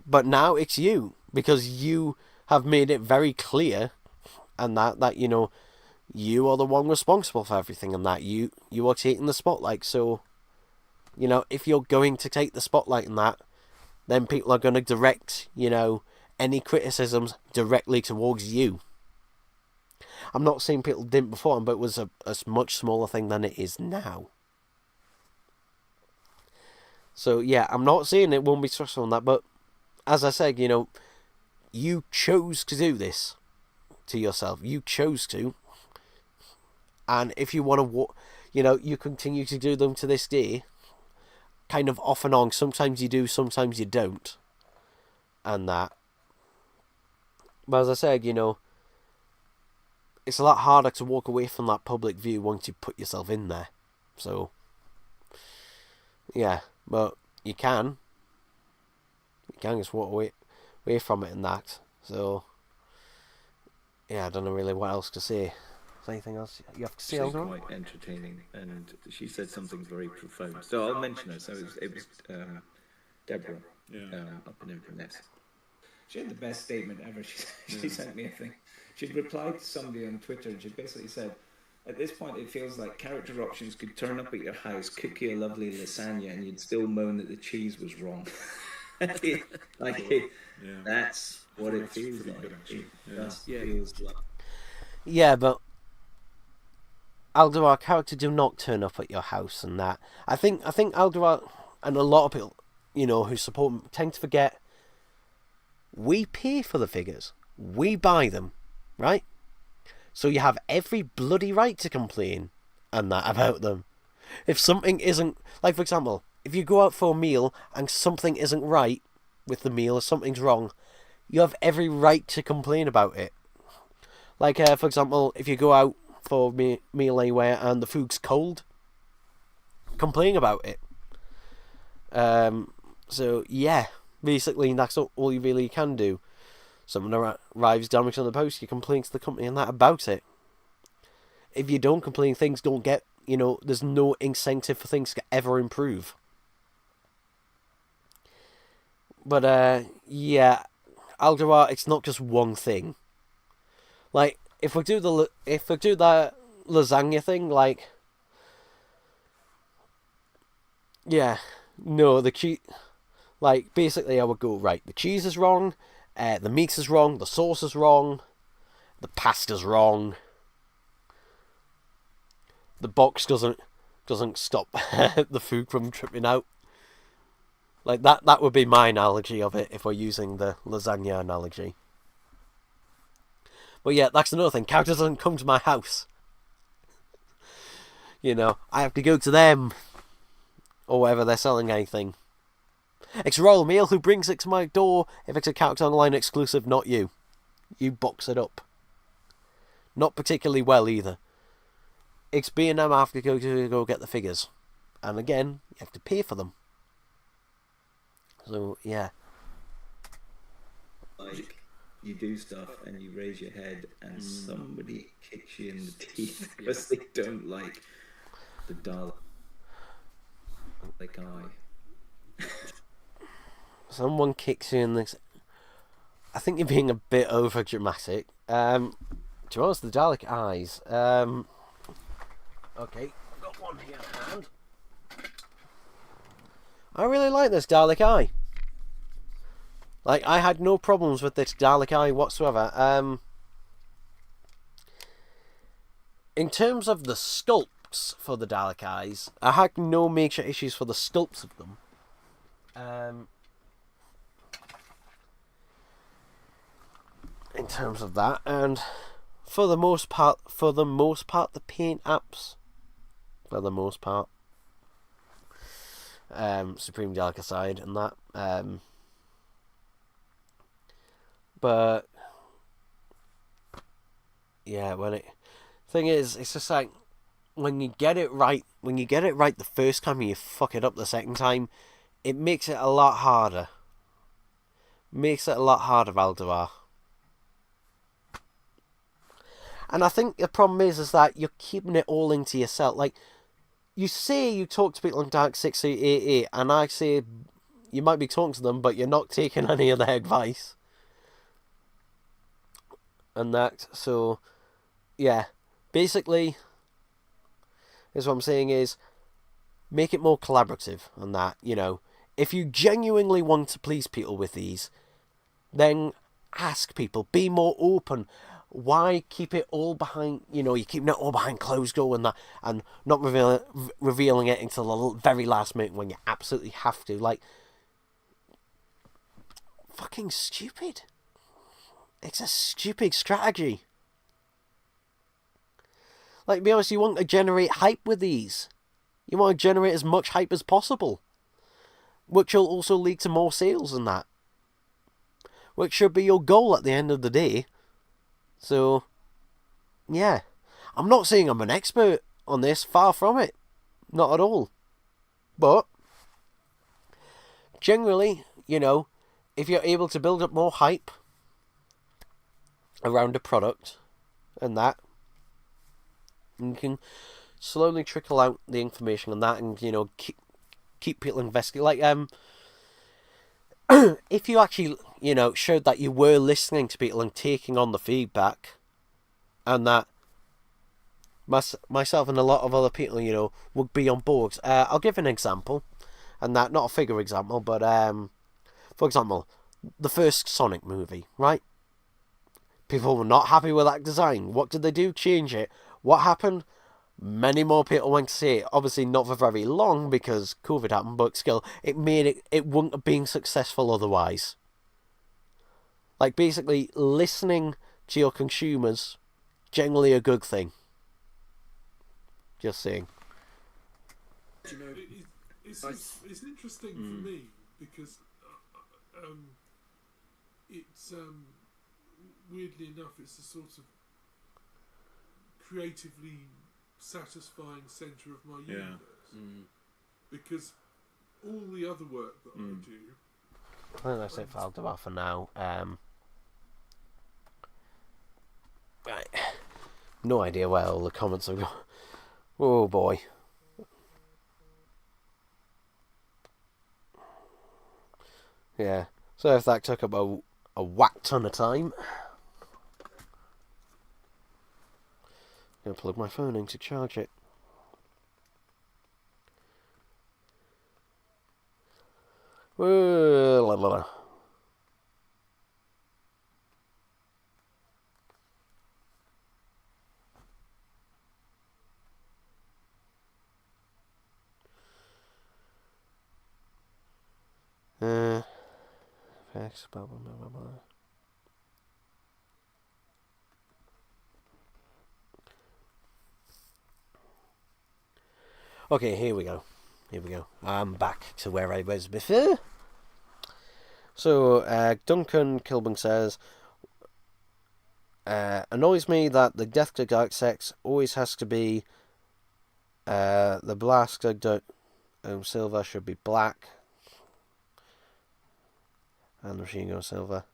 But now it's you, because you have made it very clear, and that you are the one responsible for everything, and that you are taking the spotlight. So, if you're going to take the spotlight in that, then people are going to direct, any criticisms directly towards you. I'm not saying people didn't before, but it was a much smaller thing than it is now. So, yeah, I'm not saying it won't be stressful on that, but as I said, you chose to do this to yourself. You chose to. And if you want to, you continue to do them to this day, kind of off and on. Sometimes you do, sometimes you don't. And that. But as I said, it's a lot harder to walk away from that public view once you put yourself in there. So, yeah, but you can. You can just walk away from it and that. So, yeah, I don't know really what else to say. Is there anything else you have to say? She's quite entertaining, and she said something very profound. So I'll mention her. So it was Deborah up in Inverness. She had the best statement ever. She sent me a thing. She'd replied to somebody on Twitter, and she basically said, at this point, it feels like character options could turn up at your house, cook you a lovely lasagna, and you'd still moan that the cheese was wrong. That's what it feels like. Feels like. Yeah, but Alderaan character do not turn up at your house and that. I think Alderaan and a lot of people, who support him tend to forget we pay for the figures. We buy them, right? So you have every bloody right to complain and that about them. If something isn't, for example, if you go out for a meal and something isn't right with the meal or something's wrong, you have every right to complain about it. For example, if you go out for a meal anywhere and the food's cold, complain about it. So, yeah, basically that's all you really can do. Someone arrives damaged on the post, you complain to the company and that about it. If you don't complain, things don't get, there's no incentive for things to ever improve. But, yeah, Alderaan, it's not just one thing. If we do that lasagna thing, yeah, no, the cheese, basically I would go, right, the cheese is wrong, the meat is wrong, the sauce is wrong, the pasta's wrong, the box doesn't stop the food from tripping out. That would be my analogy of it if we're using the lasagna analogy. But yeah, that's another thing. Character doesn't come to my house. I have to go to them. Or wherever they're selling anything. It's Royal Mail who brings it to my door if it's a Character Online exclusive, not you. You box it up. Not particularly well either. It's B&M have to go get the figures. And again, you have to pay for them. So, yeah. Like, you do stuff and you raise your head and somebody kicks you in the teeth because they don't like the Dalek eye. Someone kicks you in the... I think you're being a bit over dramatic. To be honest, the Dalek eyes. Okay, I've got one here at hand. I really like this Dalek eye. Like, I had no problems with this Dalek eye whatsoever. In terms of the sculpts for the Dalek eyes, I had no major issues for the sculpts of them. In terms of that, and for the most part, the paint apps, for the most part, Supreme Dalek aside, and that, but yeah, thing is, it's just like when you get it right the first time and you fuck it up the second time, it makes it a lot harder. Aldebar. And I think the problem is that you're keeping it all into yourself. Like, you say you talk to people on Dark 688, and I say you might be talking to them, but you're not taking any of their advice. And that, so, yeah. Basically, is what I'm saying is, make it more collaborative on that, you know. If you genuinely want to please people with these, then ask people, be more open. Why keep it all behind, you're keeping it all behind closed door and that, and not revealing it until the very last minute when you absolutely have to. Like, fucking stupid. It's a stupid strategy. Like, to be honest, you want to generate hype with these. You want to generate as much hype as possible. Which will also lead to more sales and that. Which should be your goal at the end of the day. So, yeah. I'm not saying I'm an expert on this. Far from it. Not at all. But, generally, if you're able to build up more hype around a product and that, you can slowly trickle out the information on that and, keep people investigating. Like, if you actually, showed that you were listening to people and taking on the feedback, and that myself and a lot of other people, would be on board. I'll give an example, and that, not a figure example, but, for example, the first Sonic movie, right? People were not happy with that design. What did they do? Change it. What happened? Many more people went to see it. Obviously not for very long because COVID happened, but still, it wouldn't have been successful otherwise. Like, basically, listening to your consumers, generally a good thing. Just saying. It's interesting for me because it's weirdly enough, it's a sort of creatively satisfying centre of my universe. Because all the other work that I do, I think that's it for Aldebar for now. Right. No idea where all the comments have gone. Oh boy. Yeah. So if that took about a whack ton of time, I'm going to plug my phone in to charge it. La, la, la. Facts, blah, blah, blah, blah. Okay, here we go. I'm back to where I was before. So, Duncan Kilburn says, annoys me that the Death to Dark Sex always has to be the Blaster Silver should be black, and the machine gun silver.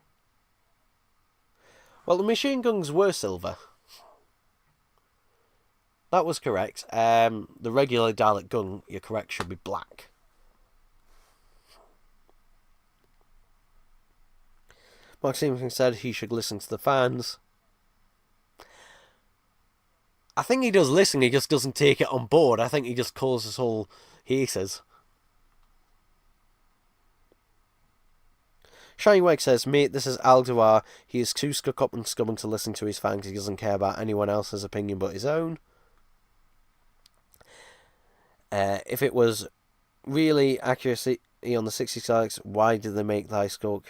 Well, the machine guns were silver. That was correct. The regular Dalek gun, you're correct, should be black. Mark Stevenson said he should listen to the fans. I think he does listen, he just doesn't take it on board. I think he just calls us all haters. Shiny Wake says, mate, this is Alduar. He is too stuck up and stubborn to listen to his fans. He doesn't care about anyone else's opinion but his own. If it was really accuracy on the 60 Daleks, why did they make the Ice Skulk?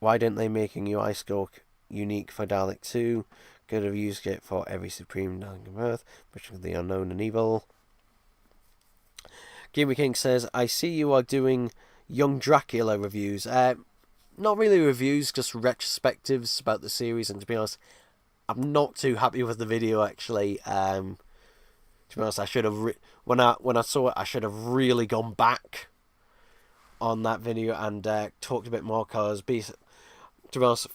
Why didn't they make a new Ice Skulk unique for Dalek 2? Could have used it for every Supreme Dalek on Earth, which is the unknown and evil. Gamer King says, I see you are doing Young Dracula reviews. Not really reviews, just retrospectives about the series, and to be honest, I'm not too happy with the video actually. To be honest, I should have when I saw it, I should have really gone back on that video and talked a bit more, because to be honest,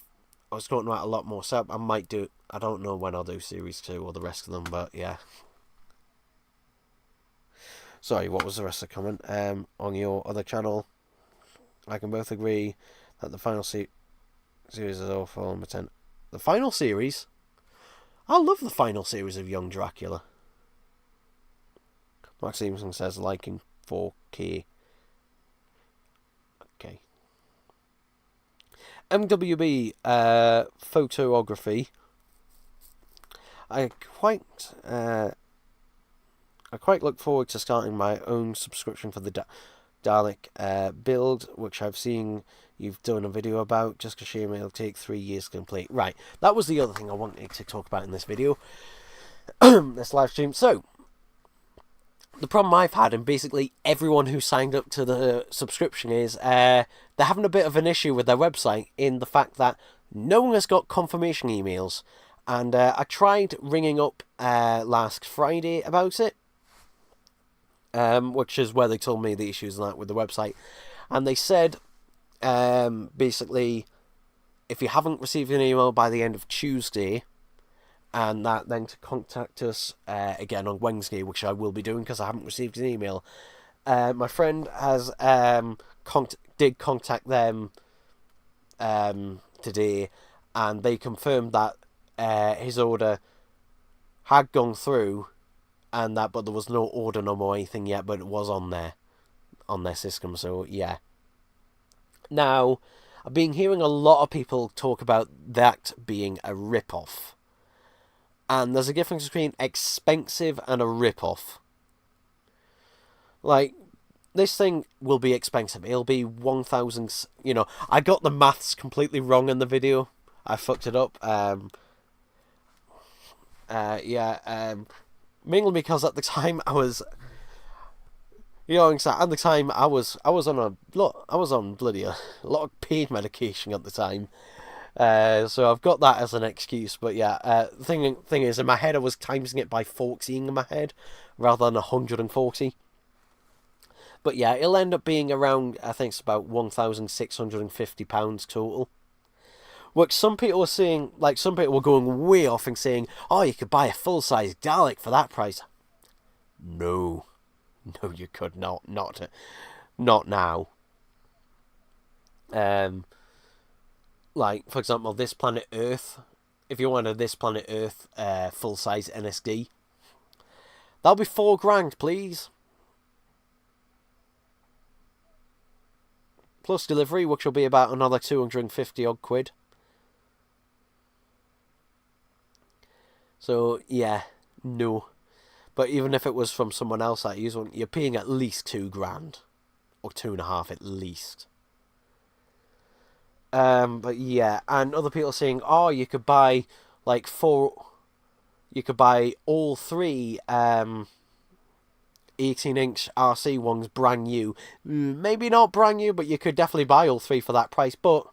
I was talking about a lot more, so I might do. I don't know when I'll do series 2 or the rest of them, but yeah. Sorry, what was the rest of the comment? On your other channel, I can both agree that the final series is awful and pretend. The final series? I love the final series of Young Dracula. Mark Stevenson says liking 4K. Okay. MWB photography. I quite look forward to starting my own subscription for the Dalek build, which I've seen you've done a video about. Just a shame it'll take 3 years to complete. Right, that was the other thing I wanted to talk about in this video, this live stream. So, the problem I've had, and basically everyone who signed up to the subscription, is they're having a bit of an issue with their website, in the fact that no one has got confirmation emails. And I tried ringing up last Friday about it, which is where they told me the issues and that with the website. And they said, basically, if you haven't received an email by the end of Tuesday, and that then to contact us again on Wednesday, which I will be doing because I haven't received an email. My friend has did contact them today, and they confirmed that his order had gone through, and that, but there was no order number or anything yet, but it was on their system. So yeah. Now, I've been hearing a lot of people talk about that being a rip-off. And there's a difference between expensive and a rip-off. Like, this thing will be expensive. It'll be 1,000... You know, I got the maths completely wrong in the video. I fucked it up. Mainly because at the time I was... You know, at the time I was on bloody a lot of pain medication at the time. So I've got that as an excuse, but yeah, thing is, in my head I was timesing it by 14 in my head, rather than 140. But yeah, it'll end up being around, I think it's about £1,650 total. Which some people are saying, like some people were going way off and saying, oh, you could buy a full-size Dalek for that price. No, you could not now. Like, for example, This Planet Earth. If you wanted This Planet Earth full-size NSD, that'll be £4,000, please. Plus delivery, which will be about another 250 odd quid. So, yeah, no. But even if it was from someone else that you want, you're paying at least £2,000. Or 2.5 at least. But yeah, and other people are saying, oh, you could buy like you could buy all 3 18-inch RC ones brand new. Maybe not brand new, but you could definitely buy all 3 for that price. But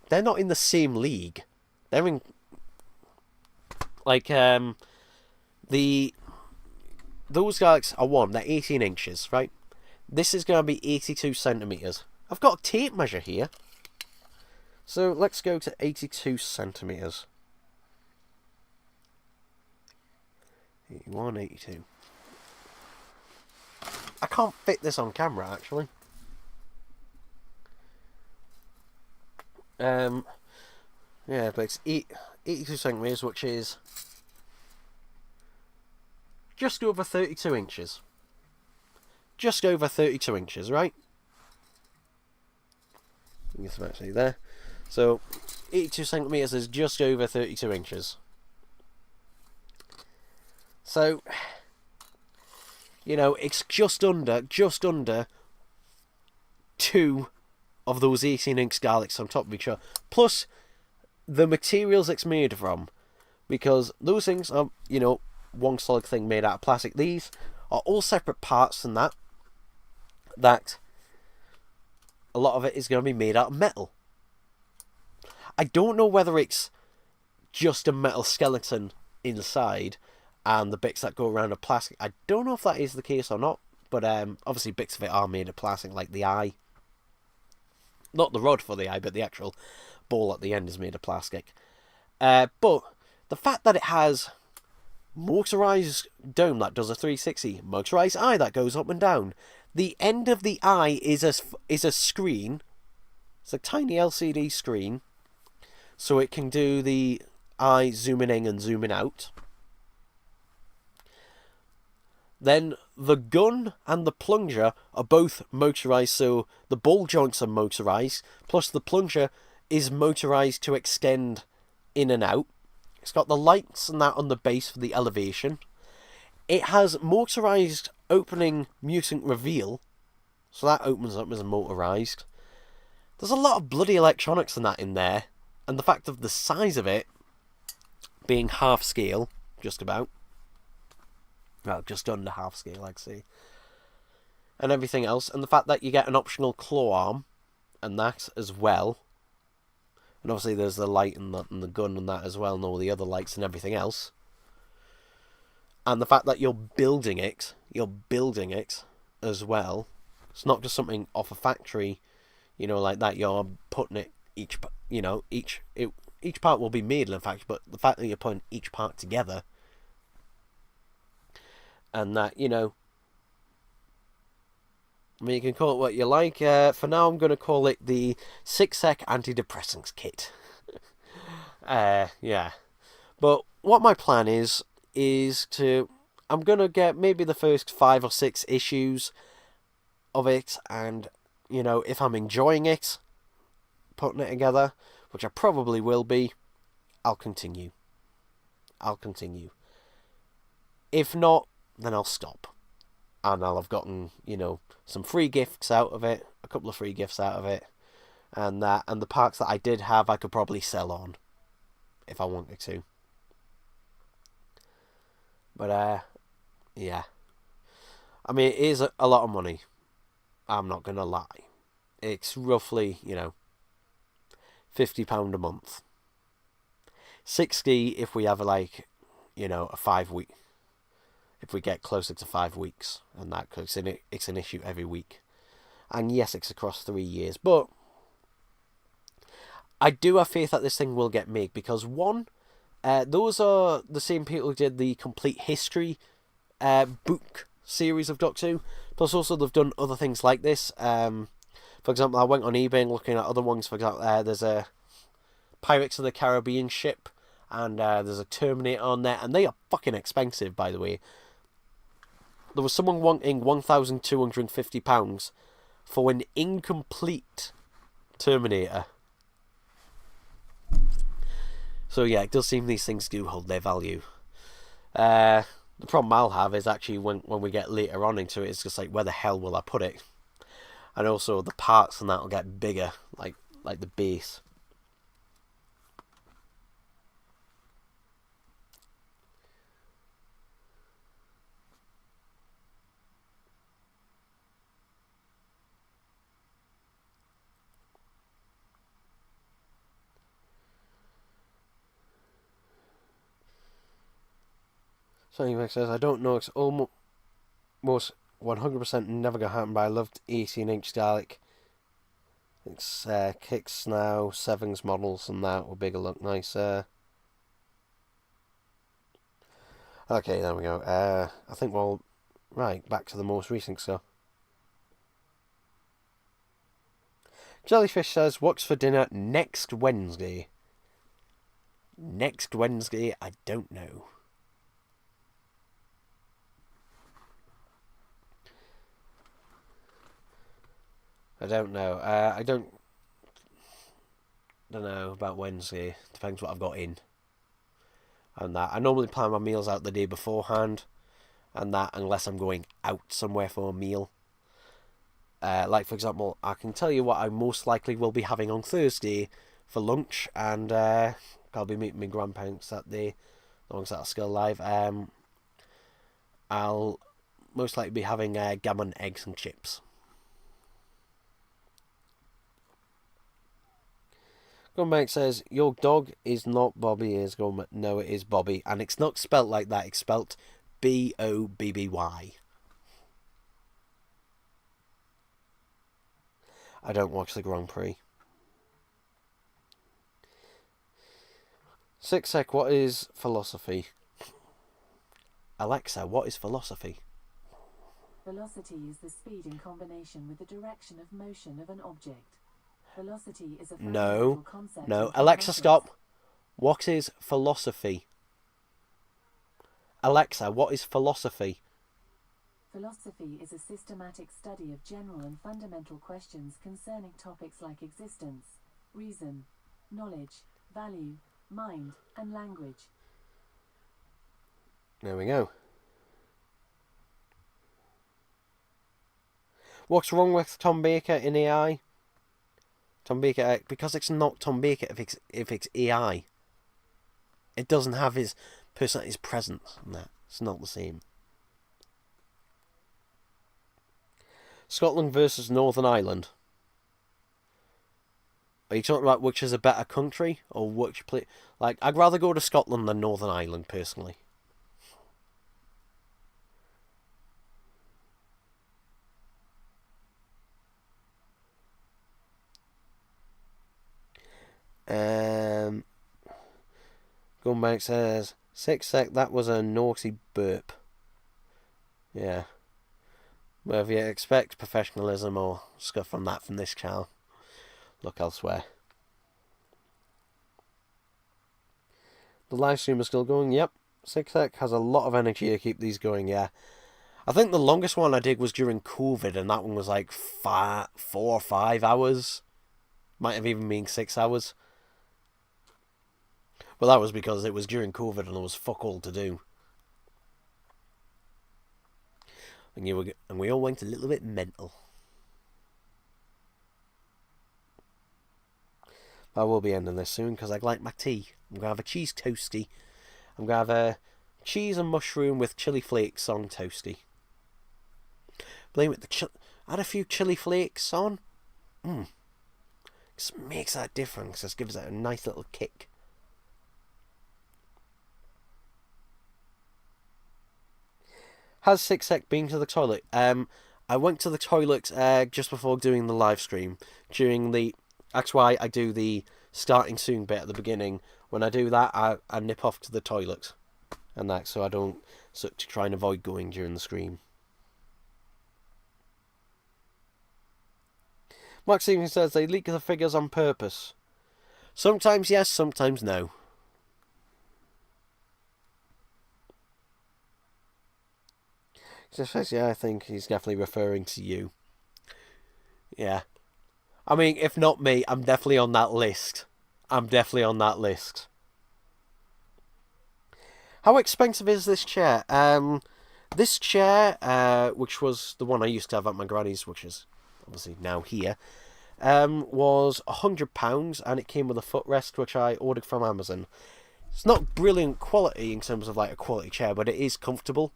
they're not in the same league. They're in like those galaxies are they're 18 inches, right? This is going to be 82 centimeters. I've got a tape measure here. So let's go to 82 centimeters. 81, 82. I can't fit this on camera, actually. Yeah, but it's 82 centimeters, which is just over 32 inches. Just over 32 inches, right? I guess I'm actually there. So, 82 centimeters is just over 32 inches. So, you know, it's just under 2 of those 18-inch galaxies on top of each other. Plus, the materials it's made from. Because those things are, you know, one solid thing made out of plastic. These are all separate parts and that a lot of it is going to be made out of metal. I don't know whether it's just a metal skeleton inside and the bits that go around are plastic. I don't know if that is the case or not, but obviously bits of it are made of plastic, like the eye. Not the rod for the eye, but the actual ball at the end is made of plastic. But the fact that it has motorized dome that does a 360, motorized eye that goes up and down. The end of the eye is a screen. It's a tiny LCD screen, so it can do the eye zooming in and zooming out. Then the gun and the plunger are both motorized, so the ball joints are motorized, plus the plunger is motorized to extend in and out. It's got the lights and that on the base for the elevation. It has motorized opening mutant reveal, so that opens up as motorized. There's a lot of bloody electronics and that in there, and the fact of the size of it being half scale, just about. Well, just under half scale, I'd say. And everything else, and the fact that you get an optional claw arm, and that as well. And obviously there's the light and the gun and that as well, and all the other lights and everything else. And the fact that you're building it as well. It's not just something off a factory, you know, like that. You're putting it each part will be made in a factory, but the fact that you're putting each part together, and that, you know, I mean, you can call it what you like. For now, I'm going to call it the 6-sec antidepressants kit. Yeah. But what my plan is to... I'm going to get maybe the first 5 or 6 issues of it. And, you know, if I'm enjoying it, putting it together, which I probably will be, I'll continue. If not, then I'll stop. And I'll have gotten, you know, some free gifts out of it, a couple of free gifts out of it, and the parts that I did have, I could probably sell on, if I wanted to. But yeah, I mean, it is a lot of money. I'm not gonna lie. It's roughly, you know, £50 a month. 60 if we have like, you know, a 5-week. If we get closer to 5 weeks, and that, because it's an issue every week. And yes, it's across 3 years, but I do have faith that this thing will get made, because one, those are the same people who did the complete history book series of Doctor Who, plus also they've done other things like this. For example, I went on eBay and looking at other ones. For example, there's a Pirates of the Caribbean ship, and there's a Terminator on there, and they are fucking expensive, by the way. There was someone wanting £1,250 for an incomplete Terminator. So yeah, it does seem these things do hold their value. The problem I'll have is actually when we get later on into it, it's just like, where the hell will I put it? And also the parts and that will get bigger, like the base. Sonny says, I don't know, it's almost 100% never gonna happen, but I loved 18-inch Dalek. It's kicks now, 7's models and that will bigger look nicer. Okay, there we go. I think we'll... Right, back to the most recent stuff. Jellyfish says, what's for dinner next Wednesday? Next Wednesday, I don't know. I don't know. I don't know about Wednesday. Depends what I've got in. And that. I normally plan my meals out the day beforehand. And that, unless I'm going out somewhere for a meal. Like, for example, I can tell you what I most likely will be having on Thursday for lunch. And I'll be meeting my grandparents that day, alongside our Skill Live. I'll most likely be having gammon, eggs and chips. Gunbank says, your dog is not Bobby, is Gunbank. No, it is Bobby. And it's not spelt like that, it's spelt Bobby. I don't watch the Grand Prix. Six-Sec, what is philosophy? Alexa, what is philosophy? Velocity is the speed in combination with the direction of motion of an object. Velocity is a fundamental concept. No. Alexa, stop. What is philosophy? Alexa, what is philosophy? Philosophy is a systematic study of general and fundamental questions concerning topics like existence, reason, knowledge, value, mind, and language. There we go. What's wrong with Tom Baker in AI? Tom Baker, because it's not Tom Baker if it's AI. It doesn't have his personality, his presence and that. It's not the same. Scotland versus Northern Ireland. Are you talking about which is a better country or which play? Like, I'd rather go to Scotland than Northern Ireland personally. Gunbank says, Six-Sec, that was a naughty burp. Yeah. Whether you expect professionalism or stuff from this channel, look elsewhere. The live stream is still going, yep. Six-Sec has a lot of energy to keep these going, yeah. I think the longest one I did was during COVID, and that one was like 4 or 5 hours. Might have even been 6 hours. Well, that was because it was during COVID and there was fuck all to do. And we all went a little bit mental. I will be ending this soon because I like my tea. I'm going to have a cheese toasty. I'm going to have a cheese and mushroom with chili flakes on toasty. Blame it, add a few chili flakes on. Just makes that difference. Just gives it a nice little kick. Has Six-Sec been to the toilet? I went to the toilet just before doing the live stream. That's why I do the starting soon bit at the beginning. When I do that, I nip off to the toilet. And that, so I don't... to try and avoid going during the stream. Mark Stevens says they leak the figures on purpose. Sometimes yes, sometimes no. He says, yeah, I think he's definitely referring to you. Yeah. I mean, if not me, I'm definitely on that list. I'm definitely on that list. How expensive is this chair? This chair, which was the one I used to have at my granny's, which is obviously now here, was £100, and it came with a footrest, which I ordered from Amazon. It's not brilliant quality in terms of like a quality chair, but it is comfortable.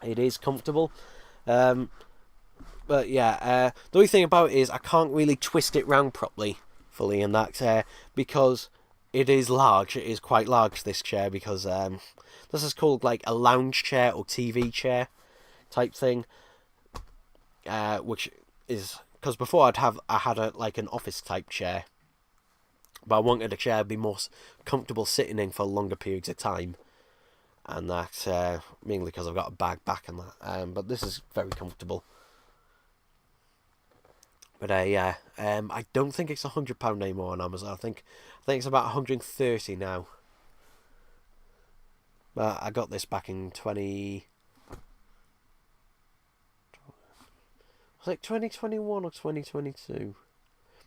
It is comfortable. But yeah, the only thing about it is I can't really twist it round properly, fully, and that because it is large. It is quite large, this chair, because this is called like a lounge chair or TV chair type thing. Which is because before I had an office type chair, but I wanted a chair to be more comfortable sitting in for longer periods of time, and that's mainly because I've got a bag back and that. But this is very comfortable. But yeah, I don't think it's £100 anymore on Amazon. I think it's about 130 now. But I got this back in 2021 or 2022?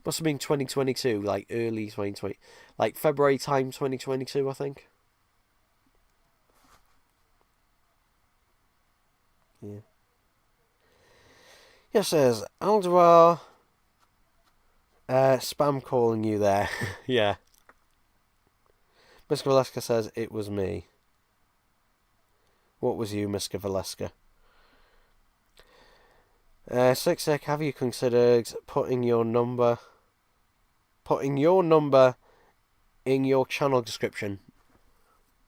Must have been 2022, like early 2020, like February time 2022, I think. Yeah. Yes, there's Aldrar. Spam calling you there. Yeah. Mr. Valeska says it was me. What was you, Mr. Valeska? Six, have you considered putting your number in your channel description?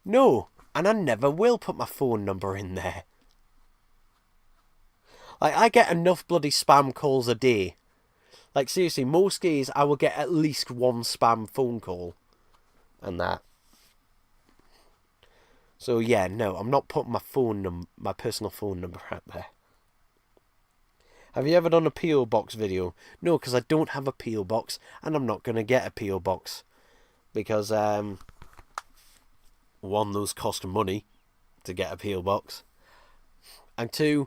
No, and I never will put my phone number in there. Like, I get enough bloody spam calls a day. Like, seriously, most days I will get at least one spam phone call. And that. So, yeah, no, I'm not putting my personal phone number out there. Have you ever done a P.O. Box video? No, because I don't have a P.O. Box, and I'm not going to get a P.O. Box. Because, one, those cost money to get a P.O. Box. And two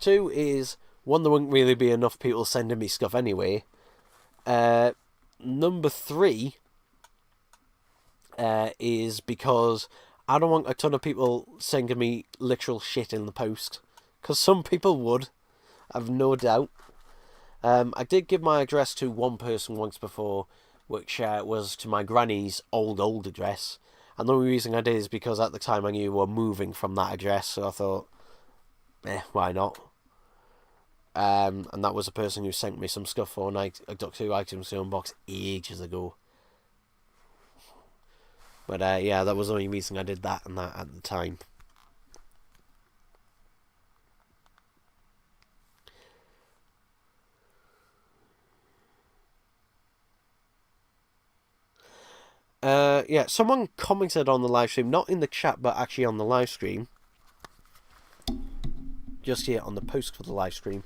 is, one, there wouldn't really be enough people sending me stuff anyway. Number three is because I don't want a ton of people sending me literal shit in the post. Because some people would, I've no doubt. I did give my address to one person once before, which was to my granny's old address. And the only reason I did is because at the time I knew we were moving from that address, so I thought, why not? And that was a person who sent me some stuff for Doctor Who items to unbox ages ago. But yeah, that was the only reason I did that and that at the time. Yeah, someone commented on the live stream, not in the chat, but actually on the live stream. Just here on the post for the live stream.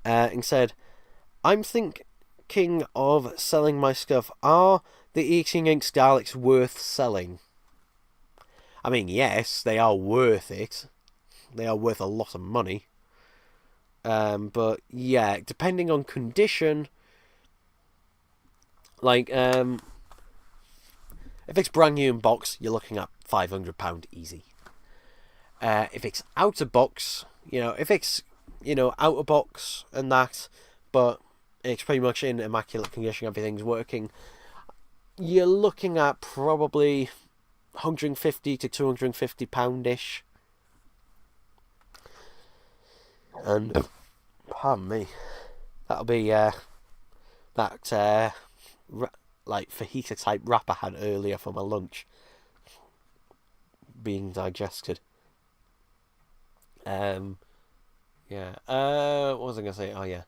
And said, I'm thinking of selling my stuff. Are the 18-inch Daleks worth selling? I mean, yes, they are worth it. They are worth a lot of money. But, yeah, depending on condition, like, if it's brand new in box, you're looking at £500 easy. If it's out of box, if it's, out of box and that, but it's pretty much in immaculate condition, everything's working, you're looking at probably £150 to £250-ish. And, pardon me, that'll be, like fajita type wrap I had earlier for my lunch being digested. Yeah. What was I gonna say? Oh yeah.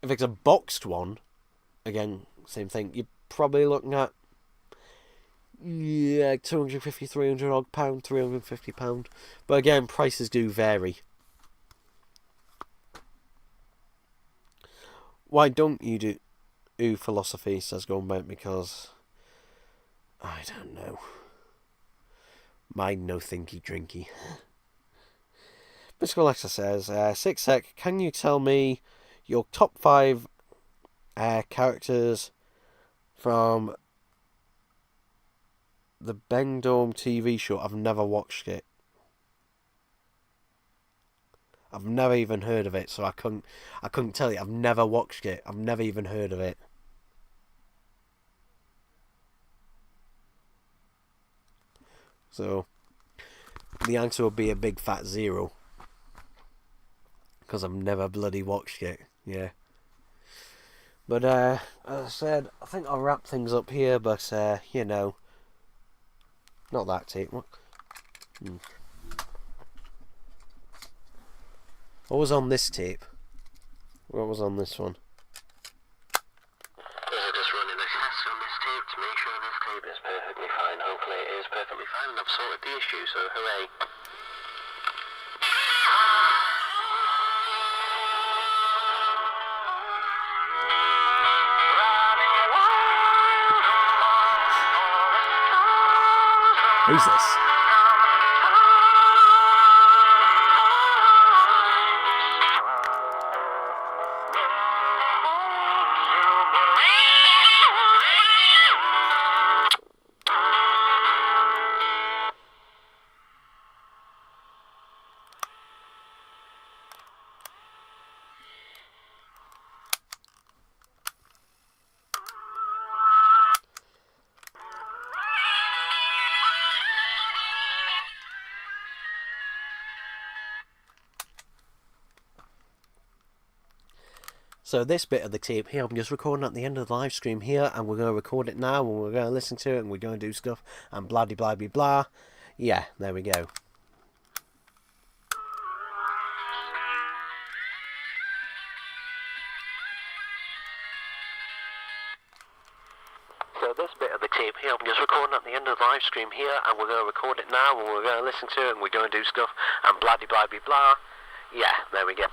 If it's a boxed one, again, same thing. You're probably looking at £250, £300 odd, £350. But again, prices do vary. Why don't you do philosophy, says Goldmount, because I don't know. Mine no thinky drinky. Mr. Alexa says, Six Sec, can you tell me your top 5 characters from the Bengdome TV show? I've never watched it. I've never even heard of it, so I couldn't tell you. I've never watched it. I've never even heard of it. So the answer would be a big fat 0. Because I've never bloody watched it. Yeah. But as I said, I think I'll wrap things up here. But you know, not that tape. What was on this tape? What was on this one? Just running a test on this tape to make sure this tape is perfectly fine. Hopefully it is perfectly fine and I've sorted the issue, so hooray. Who's this? So this bit of the tape here, I'm just recording at the end of the live stream here, and we're going to record it now, and we're going to listen to it, and we're going to do stuff, and blah de blah de blah. Yeah, there we go. So this bit of the tape here, I'm just recording at the end of the live stream here, and we're going to record it now, and we're going to listen to it, and we're going to do stuff, and blah de blah de blah. Yeah, there we go.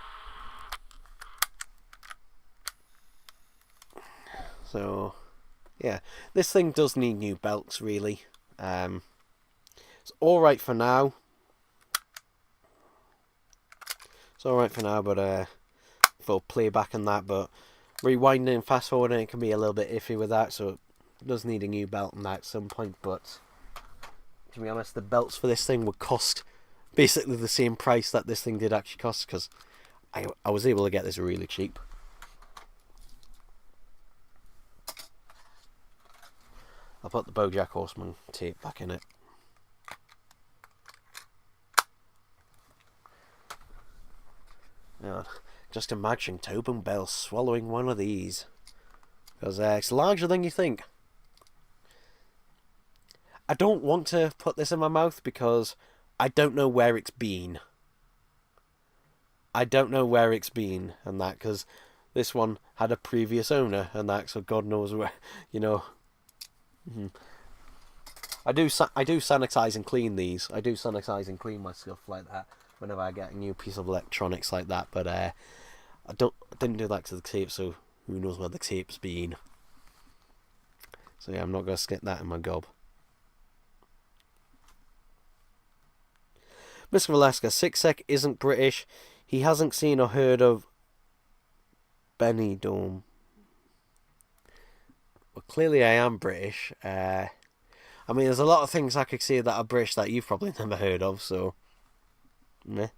So, yeah, this thing does need new belts, really. It's alright for now. It's alright for now, but for playback and that, but rewinding and fast forwarding it can be a little bit iffy with that, so it does need a new belt and that at some point, but to be honest, the belts for this thing would cost basically the same price that this thing did actually cost, because I was able to get this really cheap. I'll put the BoJack Horseman tape back in it. Yeah, just imagine Tobin Bell swallowing one of these. Because it's larger than you think. I don't want to put this in my mouth because I don't know where it's been. I don't know where it's been and that, because this one had a previous owner and that, so God knows where, you know. I do sanitize and clean these. I do sanitize and clean my stuff like that whenever I get a new piece of electronics like that. But I didn't do that to the tape, so who knows where the tape's been. So yeah, I'm not gonna stick that in my gob. Mr. Velasquez, Sixsec isn't British. He hasn't seen or heard of Benny Dome. Well, clearly I am British. I mean, there's a lot of things I could say that are British that you've probably never heard of, so meh.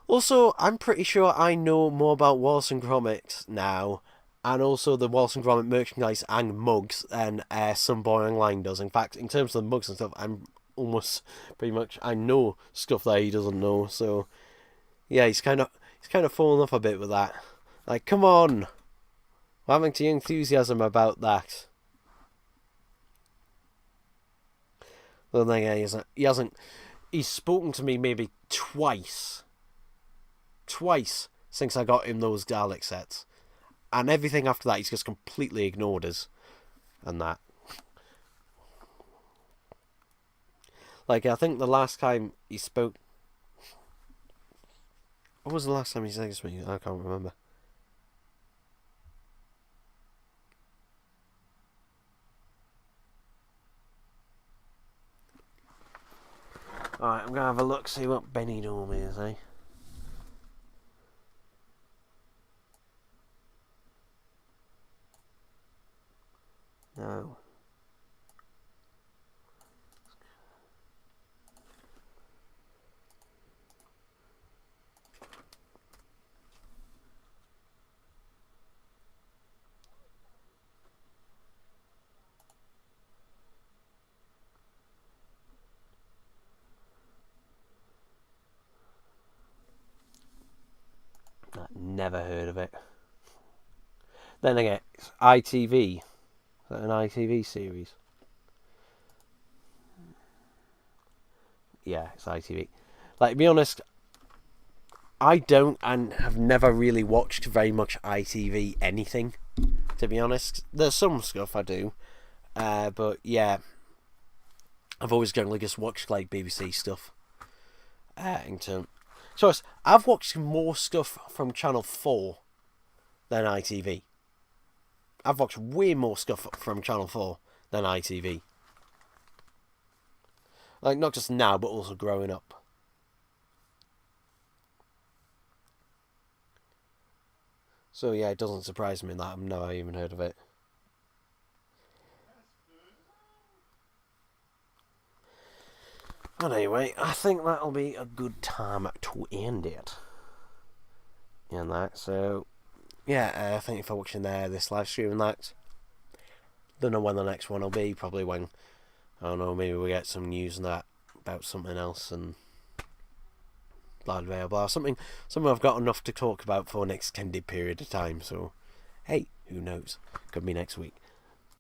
Also, I'm pretty sure I know more about Wallace and Gromit now, and also the Wallace and Gromit merchandise and mugs than some boy online does. In fact, in terms of the mugs and stuff, I'm almost pretty much, I know stuff that he doesn't know, so yeah, he's kind of fallen off a bit with that. Like, come on, we're having to enthusiasm about that. Well, then yeah, he hasn't. He's spoken to me maybe twice since I got him those Dalek sets, and everything after that he's just completely ignored us, and that. Like, I think the last time he spoke. What was the last time he said this to me? I can't remember. Alright, I'm going to have a look, see what Benny Dome is, eh? No. never heard of it. Then again, it's ITV. Is that an ITV series? Yeah, it's ITV. Like, to be honest, I don't and have never really watched very much ITV anything, to be honest. There's some stuff I do, but yeah, I've always generally just watched like BBC stuff. So I've watched more stuff from Channel 4 than ITV. I've watched way more stuff from Channel 4 than ITV. Like, not just now, but also growing up. So yeah, it doesn't surprise me that I've never even heard of it. But anyway, I think that'll be a good time to end it. And that, so yeah, thank you for watching this live stream and that. Don't know when the next one will be, probably when, I don't know, maybe we get some news and that about something else and blah blah blah. Something I've got enough to talk about for an extended period of time, so hey, who knows? Could be next week.